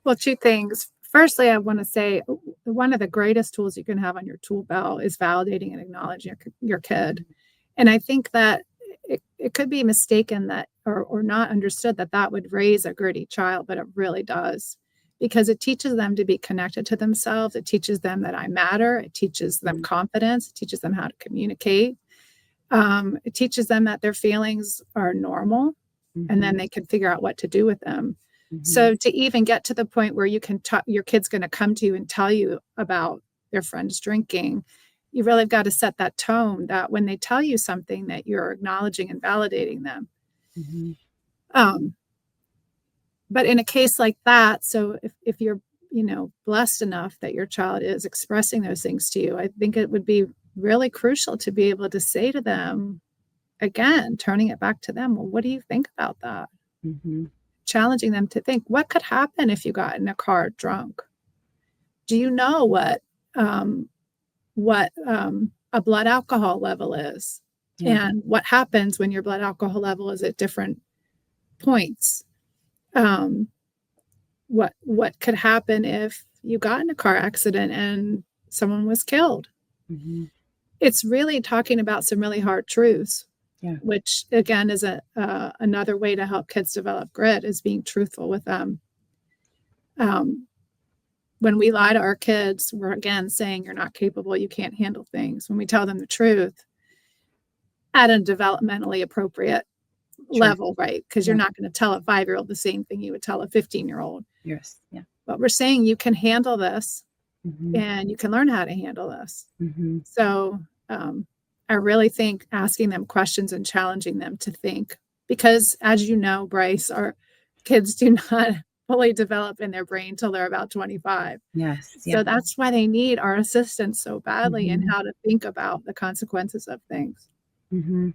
Well, 2 things. Firstly, I want to say one of the greatest tools you can have on your tool belt is validating and acknowledging your kid. And I think that it could be mistaken that or not understood that that would raise a gritty child, but it really does, because it teaches them to be connected to themselves. It teaches them that I matter. It teaches them Mhm. confidence. It teaches them how to communicate. It teaches them that their feelings are normal, and then they can figure out what to do with them. Mm-hmm. So to even get to the point where you can talk, your kid's going to come to you and tell you about their friends drinking, you really have got to set that tone that when they tell you something that you're acknowledging and validating them. Mm-hmm. But in a case like that, so if you're, blessed enough that your child is expressing those things to you, I think it would be really crucial to be able to say to them, again, turning it back to them, well, what do you think about that? Mm-hmm. Challenging them to think, what could happen if you got in a car drunk? Do you know what a blood alcohol level is? Yeah. And what happens when your blood alcohol level is at different points? What could happen if you got in a car accident and someone was killed? Mm-hmm. It's really talking about some really hard truths. Yeah. Which again is another way to help kids develop grit, is being truthful with them. When we lie to our kids, we're again saying you're not capable, you can't handle things. When we tell them the truth at a developmentally appropriate level, right? Because you're not going to tell a 5-year-old the same thing you would tell a 15-year-old. Yes. Yeah. But we're saying you can handle this, Mm-hmm. and you can learn how to handle this. Mm-hmm. So I really think asking them questions and challenging them to think, because as you know, Bryce, our kids do not fully develop in their brain till they're about 25. Yes. So Yeah. that's why they need our assistance so badly in Mm-hmm. how to think about the consequences of things. Mm-hmm.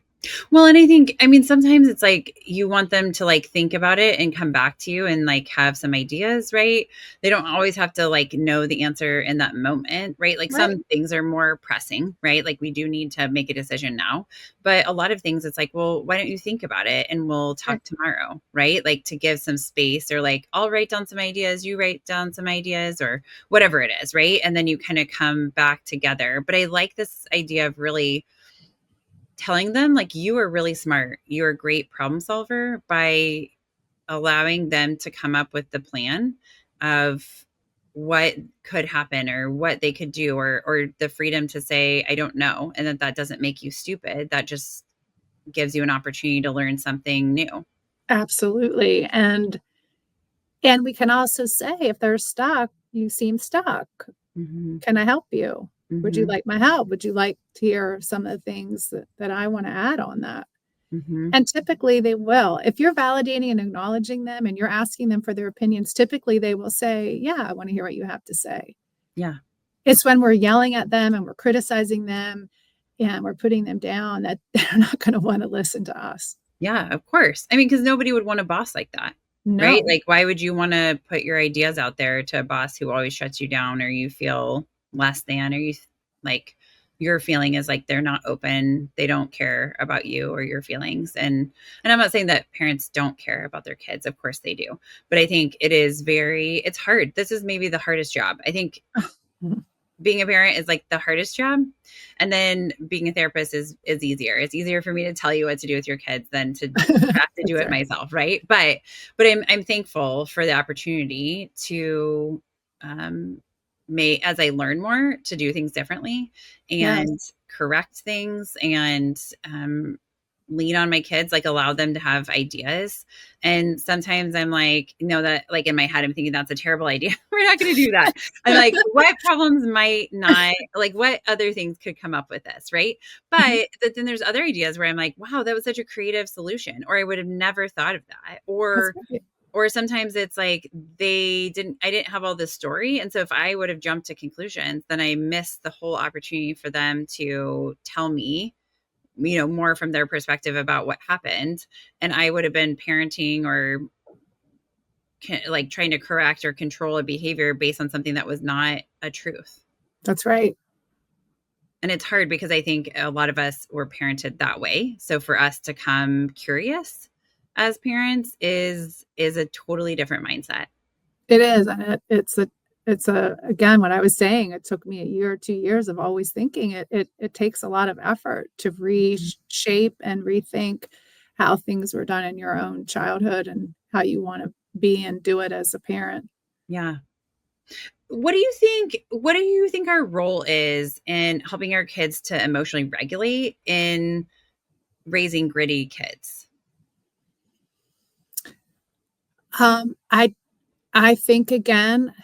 Well, and I mean, sometimes it's like you want them to like think about it and come back to you and like have some ideas, right? They don't always have to like know the answer in that moment, right? Like Right. some things are more pressing, right? Like we do need to make a decision now. But a lot of things, it's like, well, why don't you think about it and we'll talk tomorrow, right? Like to give some space, or like, I'll write down some ideas, you write down some ideas, or whatever it is, right? And then you kind of come back together. But I like this idea of really telling them like, you are really smart, you're a great problem solver, by allowing them to come up with the plan of what could happen or what they could do, or the freedom to say I don't know, and that doesn't make you stupid, that just gives you an opportunity to learn something new. Absolutely. And we can also say, if they're stuck, you seem stuck. Mm-hmm. Can I help you? Would you Mm-hmm. like my help? Would you like to hear some of the things that I want to add on that? Mm-hmm. And typically they will. If you're validating and acknowledging them and you're asking them for their opinions, typically they will say, yeah, I want to hear what you have to say. Yeah. It's when we're yelling at them and we're criticizing them and we're putting them down that they're not going to want to listen to us. Yeah, of course. I mean, because nobody would want a boss like that. Right? No. Like, why would you want to put your ideas out there to a boss who always shuts you down, or you feel less than, or you like your feeling is like they're not open, they don't care about you or your feelings. And I'm not saying that parents don't care about their kids. Of course they do. But I think it's hard. This is maybe the hardest job. I think being a parent is like the hardest job, and then being a therapist is easier. It's easier for me to tell you what to do with your kids than to have to do it myself, right? But I'm thankful for the opportunity to as I learn more, to do things differently and correct things, and lean on my kids, like allow them to have ideas. And sometimes I'm like, that like in my head, I'm thinking that's a terrible idea. We're not going to do that. I'm like, what problems might not, like what other things could come up with this, right? But then there's other ideas where I'm like, wow, that was such a creative solution, or I would have never thought of that. Or sometimes it's like I didn't have all this story. And so if I would have jumped to conclusions, then I missed the whole opportunity for them to tell me, more from their perspective about what happened. And I would have been parenting or like trying to correct or control a behavior based on something that was not a truth. That's right. And it's hard because I think a lot of us were parented that way. So for us to come curious as parents is a totally different mindset. It is. And it's again, what I was saying, it took me a year or 2 years of always thinking it takes a lot of effort to reshape and rethink how things were done in your own childhood and how you want to be and do it as a parent. Yeah. What do you think our role is in helping our kids to emotionally regulate in raising gritty kids? I think again,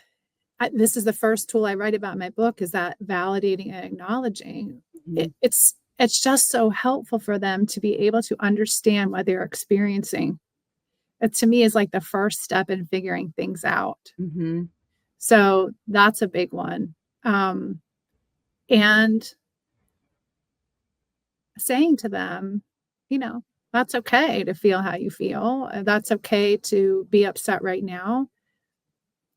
this is the first tool I write about in my book, is that validating and acknowledging. Mhm. It's just so helpful for them to be able to understand what they're experiencing. It to me is like the first step in figuring things out. Mhm. So that's a big one. Um, and saying to them, you know, that's okay to feel how you feel. That's okay to be upset right now.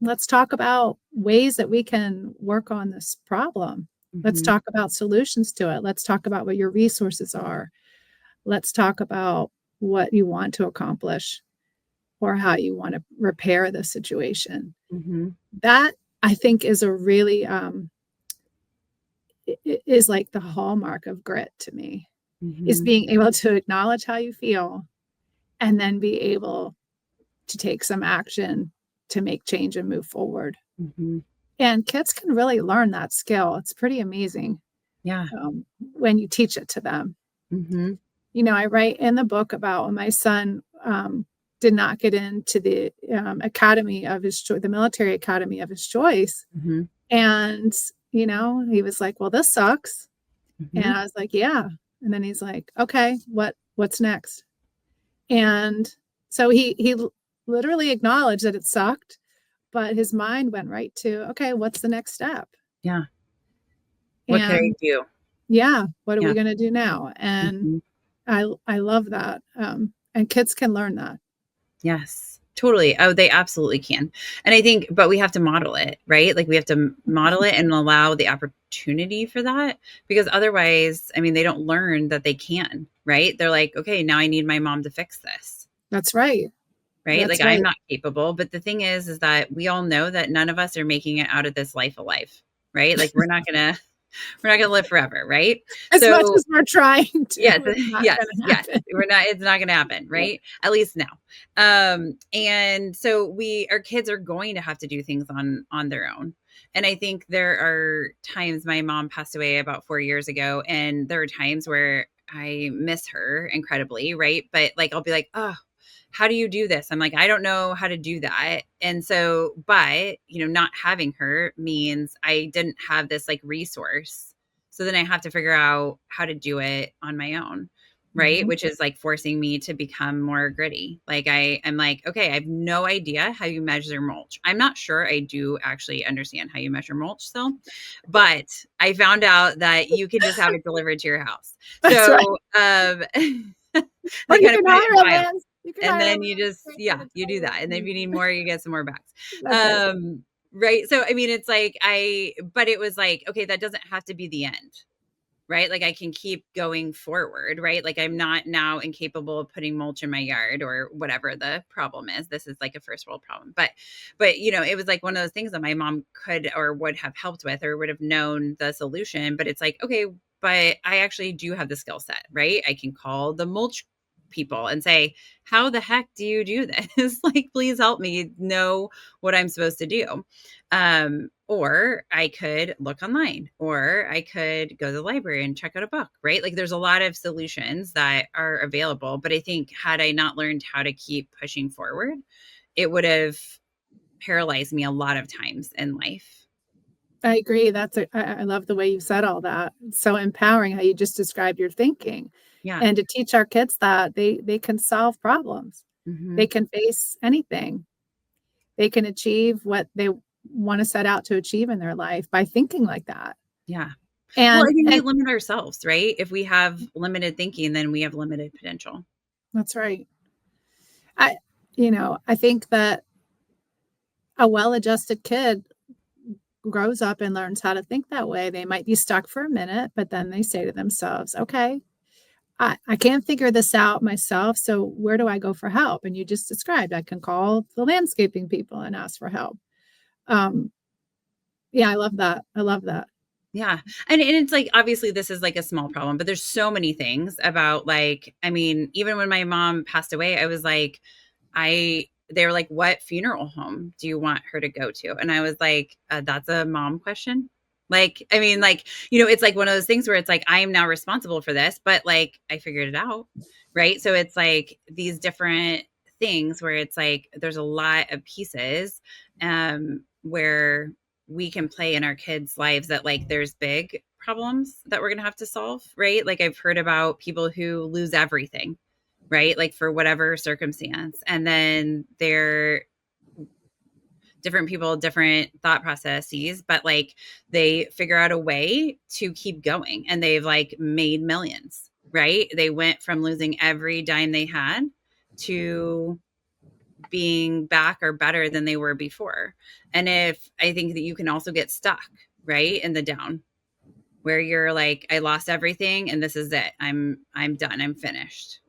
Let's talk about ways that we can work on this problem. Let's Mhm. talk about solutions to it. Let's talk about what your resources are. Let's talk about what you want to accomplish or how you want to repair the situation. Mhm. That I think is a really is like the hallmark of grit to me, is Mhm. being able to acknowledge how you feel and then be able to take some action to make change and move forward. Mhm. And kids can really learn that skill. It's pretty amazing Yeah. when you teach it to them. Mhm. I write in the book about when my son did not get into the academy of his choice, the military academy of his choice. Mhm. And, he was like, well, this sucks. And Mhm. I was like, yeah. And then he's like, okay, what's next? And so he literally acknowledged that it sucked, but his mind went right to, okay, what's the next step? Yeah. What could I And do? yeah, what are we Yeah. going to do now? And Mhm. I love that. And kids can learn that. Yes, totally. Oh, they absolutely can. And I think, but we have to model it, right? Like we have to model it and allow the opportunity for that, because otherwise, I mean, they don't learn that they can, right? They're like, okay, now I need my mom to fix this. That's right. Right. Like That's I'm right. not capable. But the thing is that we all know that none of us are making it out of this life alive. Right. Like we're not gonna live forever. Right. As much So as we're trying to, yes, it's not yes, going to yes. happen. We're not it's not gonna happen, right? At least now. And so our kids are going to have to do things on their own. And I think there are times, my mom passed away about 4 years ago, and there are times where I miss her incredibly, right? But like I'll be like, "Oh, how do you do this?" I'm like, "I don't know how to do that." And so, but, not having her means I didn't have this like resource. So then I have to figure out how to do it on my own. Right. Mhm. Which is like forcing me to become more gritty. Like I'm like, okay, I have no idea how you measure mulch. I'm not sure I do actually understand how you measure mulch still, but I found out that you can just have it delivered to your house. That's right. So, Or they you kind of can put it in hire a piles. you can And hire a then landscaper to you tell do you what that. And you then if you need. need more, you get some more bags. That's right. Right. So, I mean, it's like but it was like, okay, that doesn't have to be the end. Right. Like I can keep going forward. Right. Like I'm not now incapable of putting mulch in my yard or whatever the problem is. This is like a first world problem. But, it was like one of those things that my mom could or would have helped with or would have known the solution. But it's like, okay, but I actually do have the skill set, right? I can call the mulch people and say, how the heck do you do this? Like, please help me know what I'm supposed to do. Or I could look online, or I could go to the library and check out a book, right? Like there's a lot of solutions that are available. But I think had I not learned how to keep pushing forward, it would have paralyzed me a lot of times in life. I agree. I love the way you said all that. It's so empowering how you just described your thinking. Yeah. And to teach our kids that they can solve problems. Hmm. They can face anything. They can achieve what they want to set out to achieve in their life by thinking like that. Yeah. Well, I And think we and limit ourselves, right? If we have limited thinking, then we have limited potential. that's right. I I think that a well-adjusted kid grows up and learns how to think that way. They might be stuck for a minute, but then they say to themselves, okay, I can't figure this out myself. So where do I go for help? And you just described I can call the landscaping people and ask for help. Um, yeah, I love that. I love that. Yeah. And it's like, obviously this is like a small problem, but there's so many things about like, I mean, even when my mom passed away, I was like, they were like, what funeral home do you want her to go to? And I was like, that's a mom question. Like, I mean, like, it's like one of those things where it's like, I am now responsible for this, but like, I figured it out. Right. So it's like these different things where it's like, there's a lot of pieces where we can play in our kids' lives that like there's big problems that we're going to have to solve. Right. Like I've heard about people who lose everything, right? Like for whatever circumstance. And then they're different people, different thought processes, but like they figure out a way to keep going and they've like made millions, right? They went from losing every dime they had to being back or better than they were before. And if I think that you can also get stuck, right, in the down where you're like, I lost everything and this is it. I'm done. I'm finished.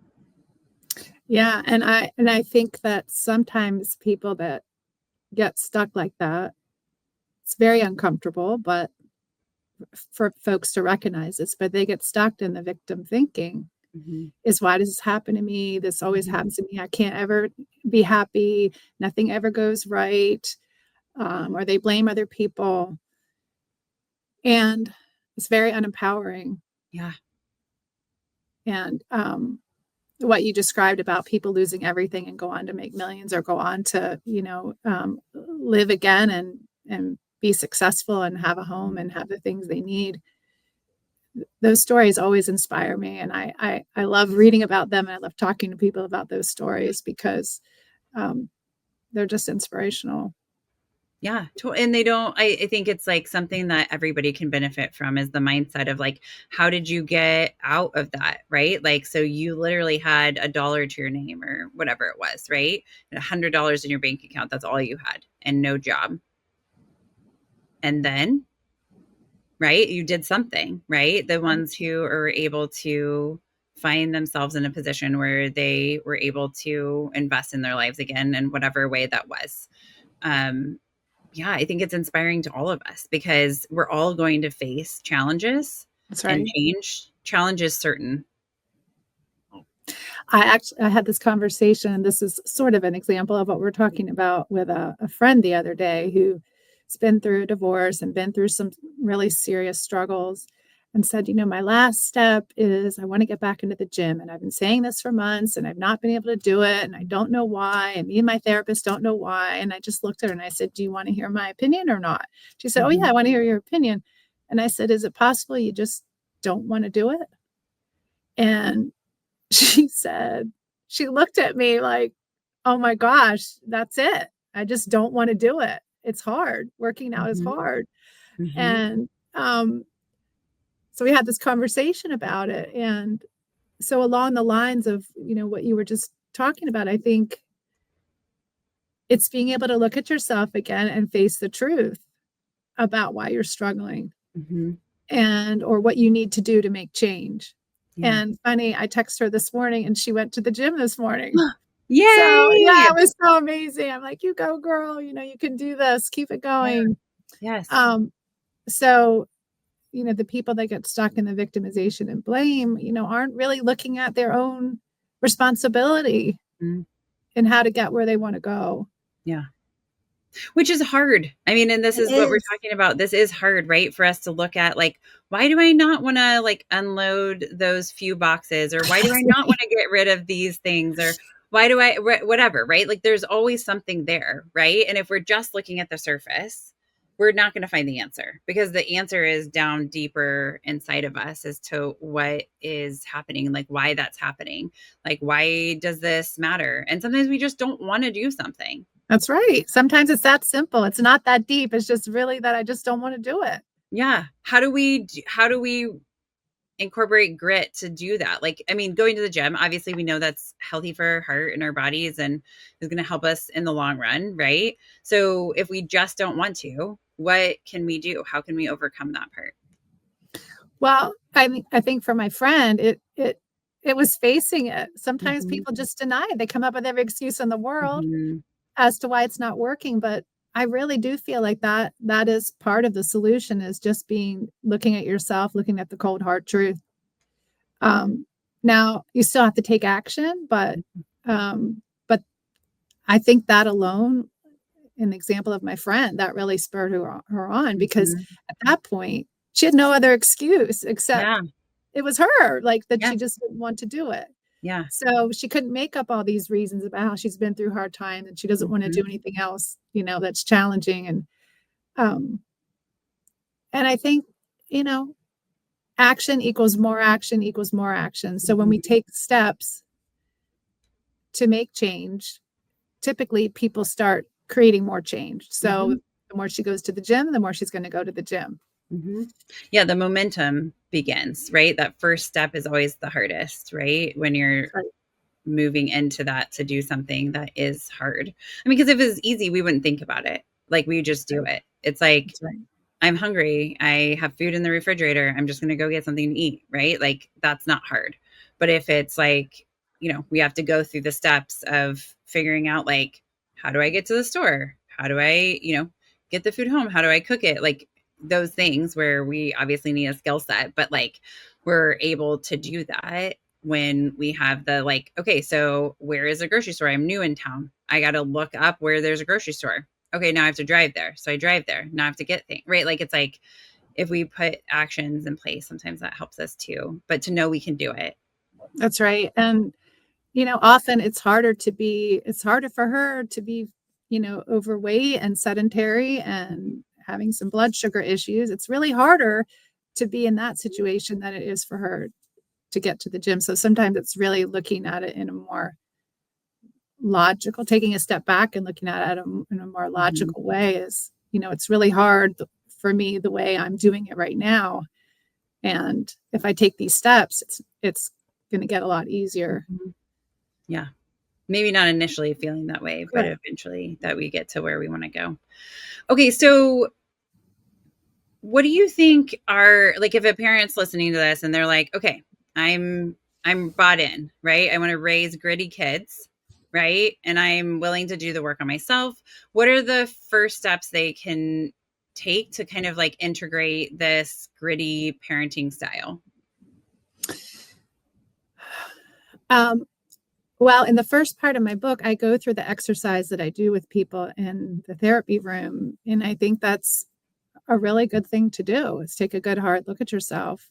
Yeah, and I think that sometimes people that get stuck like that, it's very uncomfortable, but for folks to recognize this, but they get stuck in the victim thinking Mm-hmm. is why does this happen to me? This always Mm-hmm. happens to me. I can't ever be happy. Nothing ever goes right. Or they blame other people. And it's very unempowering. Yeah. And what you described about people losing everything and go on to make millions or go on to, live again and be successful and have a home and have the things they need. Those stories always inspire me. And I love reading about them. And I love talking to people about those stories because um, they're just inspirational. Yeah. And they don't, I think it's like something that everybody can benefit from is the mindset of like, how did you get out of that? Right. Like, so you literally had $1 to your name or whatever it was, right? And $100 in your bank account. That's all you had and no job. And then, right, you did something, right? The ones who are able to find themselves in a position where they were able to invest in their lives again in whatever way that was. Yeah, I think it's inspiring to all of us because we're all going to face challenges That's and right. change. Challenge is certain. I had this conversation, and this is sort of an example of what we're talking about with a friend the other day who's been through a divorce and been through some really serious struggles and said, my last step is I want to get back into the gym. And I've been saying this for months and I've not been able to do it. And I don't know why. And me and my therapist don't know why. And I just looked at her and I said, do you want to hear my opinion or not? She said, oh, yeah, I want to hear your opinion. And I said, is it possible you just don't want to do it? And she looked at me like, oh my gosh, that's it. I just don't want to do it. It's hard. Working out is Mm-hmm. hard. Mm-hmm. And so we had this conversation about it. And so along the lines of, what you were just talking about, I think it's being able to look at yourself again and face the truth about why you're struggling Mm-hmm. and or what you need to do to make change. Yeah. And funny, I texted her this morning and she went to the gym this morning. So, Yay. yeah, it was so amazing. I'm like, you go, girl, you can do this, keep it Yeah. going. Yes. So, the people that get stuck in the victimization and blame, aren't really looking at their own responsibility Mm-hmm. and how to get where they want to go. Yeah. Which is hard. I mean, and this It is what we're is. talking about. This is hard, right? For us to look at like, why do I not want to like unload those few boxes? Or why do I not want to get rid of these things? Or why do I, whatever, right? Like there's always something there, right? And if we're just looking at the surface, we're not going to find the answer because the answer is down deeper inside of us as to what is happening, like why that's happening. Like, why does this matter? And sometimes we just don't want to do something. That's right. Sometimes it's that simple. It's not that deep. It's just really that I just don't want to do it. Yeah. How do we incorporate grit to do that? Like, I mean, going to the gym, obviously we know that's healthy for our heart and our bodies and is going to help us in the long run, right? So if we just don't want to, what can we do? How can we overcome that part? Well, I think for my friend, it was facing it. Sometimes Mm-hmm. people just deny it. They come up with every excuse in the world Mm-hmm. as to why it's not working. But I really do feel like that is part of the solution is just looking at yourself, looking at the cold hard truth. Now you still have to take action, but I think that alone in the example of my friend, that really spurred her on, because Mhm. at that point, she had no other excuse except Yeah. it was her, like, that Yeah. she just didn't want to do it. Yeah. So she couldn't make up all these reasons about how she's been through hard times and she doesn't wanna Mhm. do anything else, that's challenging, um, and I think, you know, action equals more action equals more action. So when we Mhm. take steps to make change, typically people start creating more change. So Mhm. the more she goes to the gym, the more she's gonna go to the gym. Mhm. Yeah, the momentum begins, right? That first step is always the hardest, right? When you're That's right. moving into that to do something that is hard. I mean, because if it was easy, we wouldn't think about it. Like we just That's do right. it. It's like, That's right. I'm hungry. I have food in the refrigerator. I'm just going to go get something to eat, right? Like that's not hard. But if it's like, we have to go through the steps of figuring out like, how do I get to the store? How do I, get the food home? How do I cook it? Like those things where we obviously need a skill set, but like we're able to do that when we have the like, okay, so where is a grocery store? I'm new in town. I got to look up where there's a grocery store. Okay, now I have to drive there. So I drive there. Now I have to get things, right? Like it's like if we put actions in place, sometimes that helps us too. But to know we can do it. That's right. And, often it's harder for her to be, overweight and sedentary and having some blood sugar issues. It's really harder to be in that situation than it is for her to get to the gym. So sometimes it's really looking at it in a more logical, taking a step back and looking at it in a more Mhm. logical way is, it's really hard for me the way I'm doing it right now. And if I take these steps, it's going to get a lot easier. Mhm. Yeah. Maybe not initially feeling that way, but Right. eventually that we get to where we want to go. Okay, so what do you think are like if a parent's listening to this and they're like, okay, I'm bought in, right? I want to raise gritty kids, right? And I'm willing to do the work on myself. What are the first steps they can take to kind of like integrate this gritty parenting style? Um, well, in the first part of my book, I go through the exercise that I do with people in the therapy room. And I think that's a really good thing to do is take a good hard look at yourself,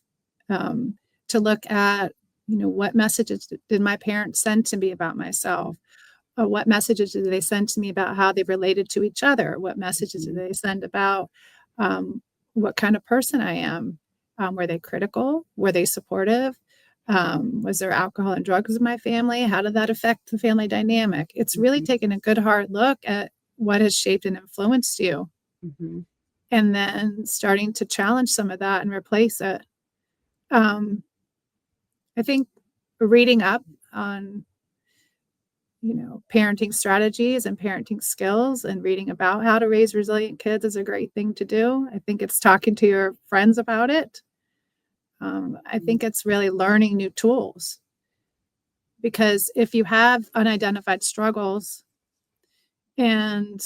um, to look at, what messages did my parents send to me about myself? What messages did they send to me about how they related to each other? What messages did Mhm. they send about um, what kind of person I am? Were they critical? Were they supportive? Was there alcohol and drugs in my family? How did that affect the family dynamic? It's really Mhm. taking a good hard look at what has shaped and influenced you, Mhm. and then starting to challenge some of that and replace it. Um, I think reading up on parenting strategies and parenting skills and reading about how to raise resilient kids is a great thing to do. I think it's talking to your friends about it. I think it's really learning new tools, because if you have unidentified struggles and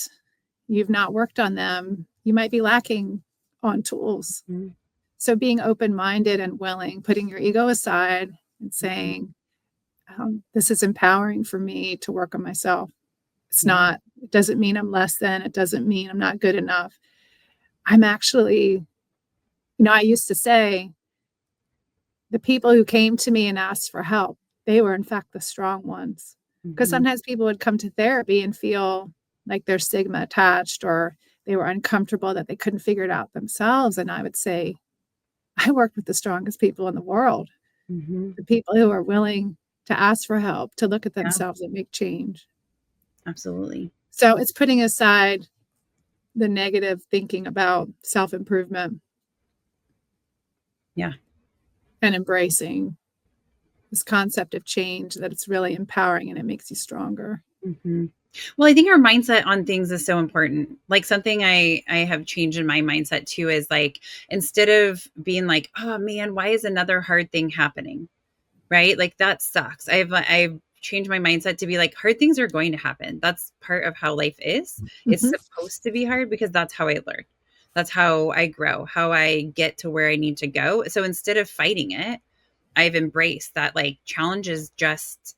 you've not worked on them, you might be lacking on tools. Mhm. So being open minded and willing, putting your ego aside and Mhm. saying, this is empowering for me to work on myself. Yeah. It doesn't mean I'm less than, it doesn't mean I'm not good enough. I'm actually, I used to say the people who came to me and asked for help, they were in fact the strong ones. Because Mhm. sometimes people would come to therapy and feel like there's stigma attached, or they were uncomfortable that they couldn't figure it out themselves. And I would say, I worked with the strongest people in the world, Mhm. the people who are willing to ask for help, to look at Yeah, themselves and make change. absolutely. So it's putting aside the negative thinking about self improvement Yeah. and embracing this concept of change, that it's really empowering and it makes you stronger. Mhm. Well, I think our mindset on things is so important. Like something I have changed in my mindset too is like instead of being like, "Oh man, why is another hard thing happening?" Right? Like that sucks. I've changed my mindset to be like hard things are going to happen. That's part of how life is. It's Mhm. supposed to be hard because that's how I learn. That's how I grow, how I get to where I need to go. So instead of fighting it, I've embraced that like challenge is just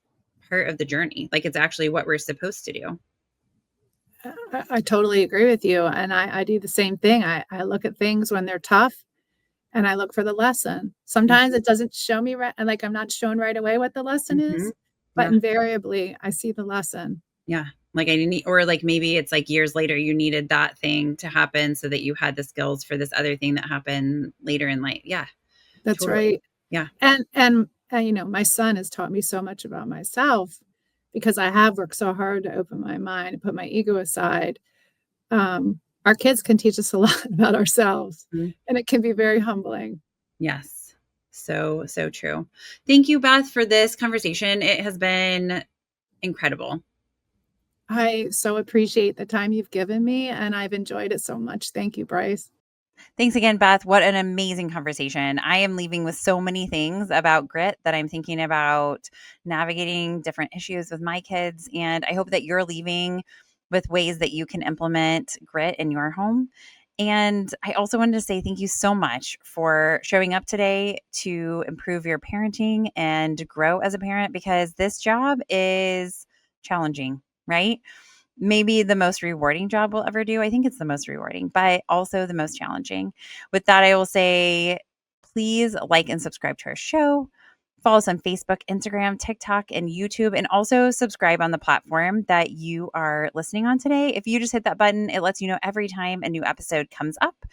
part of the journey. Like it's actually what we're supposed to do. I totally agree with you, and I do the same thing. I look at things when they're tough, and I look for the lesson. Sometimes it doesn't show me right, like, I'm not shown right away what the lesson Mhm. is, but Yeah. invariably, I see the lesson. Yeah. Like I didn't, or like maybe it's like years later, you needed that thing to happen so that you had the skills for this other thing that happened later in life. Yeah, That's totally. right. Yeah. And, you know, my son has taught me so much about myself because I have worked so hard to open my mind and put my ego aside. Our kids can teach us a lot about ourselves, Mhm. and it can be very humbling. Yes. So, so true. Thank you, Beth, for this conversation. It has been incredible. I so appreciate the time you've given me, and I've enjoyed it so much. Thank you, Bryce. Thanks again, Beth. What an amazing conversation. I am leaving with so many things about grit that I'm thinking about navigating different issues with my kids. And I hope that you're leaving with ways that you can implement grit in your home. And I also wanted to say thank you so much for showing up today to improve your parenting and grow as a parent, because this job is challenging, right? Maybe the most rewarding job we'll ever do. I think it's the most rewarding, but also the most challenging. With that, I will say, please like and subscribe to our show. Follow us on Facebook, Instagram, TikTok, and YouTube, and also subscribe on the platform that you are listening on today. If you just hit that button, it lets you know every time a new episode comes up.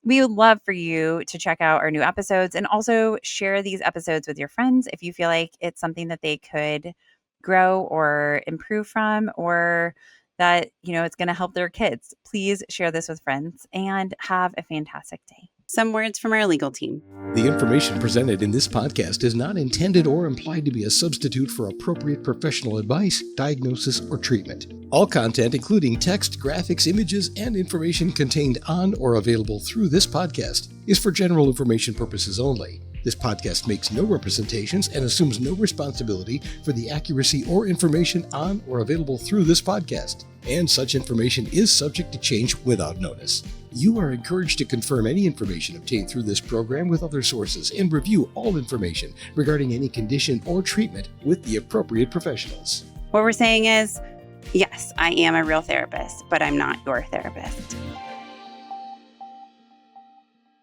We would love for you to check out our new episodes and also share these episodes with your friends if you feel like it's something that they could grow or improve from, or that, it's going to help their kids. Please share this with friends and have a fantastic day. Some words from our legal team. The information presented in this podcast is not intended or implied to be a substitute for appropriate professional advice, diagnosis, or treatment. All content, including text, graphics, images, and information contained on or available through this podcast, is for general information purposes only. This podcast makes no representations and assumes no responsibility for the accuracy or information on or available through this podcast, and such information is subject to change without notice. You are encouraged to confirm any information obtained through this program with other sources and review all information regarding any condition or treatment with the appropriate professionals. What we're saying is, yes, I am a real therapist, but I'm not your therapist.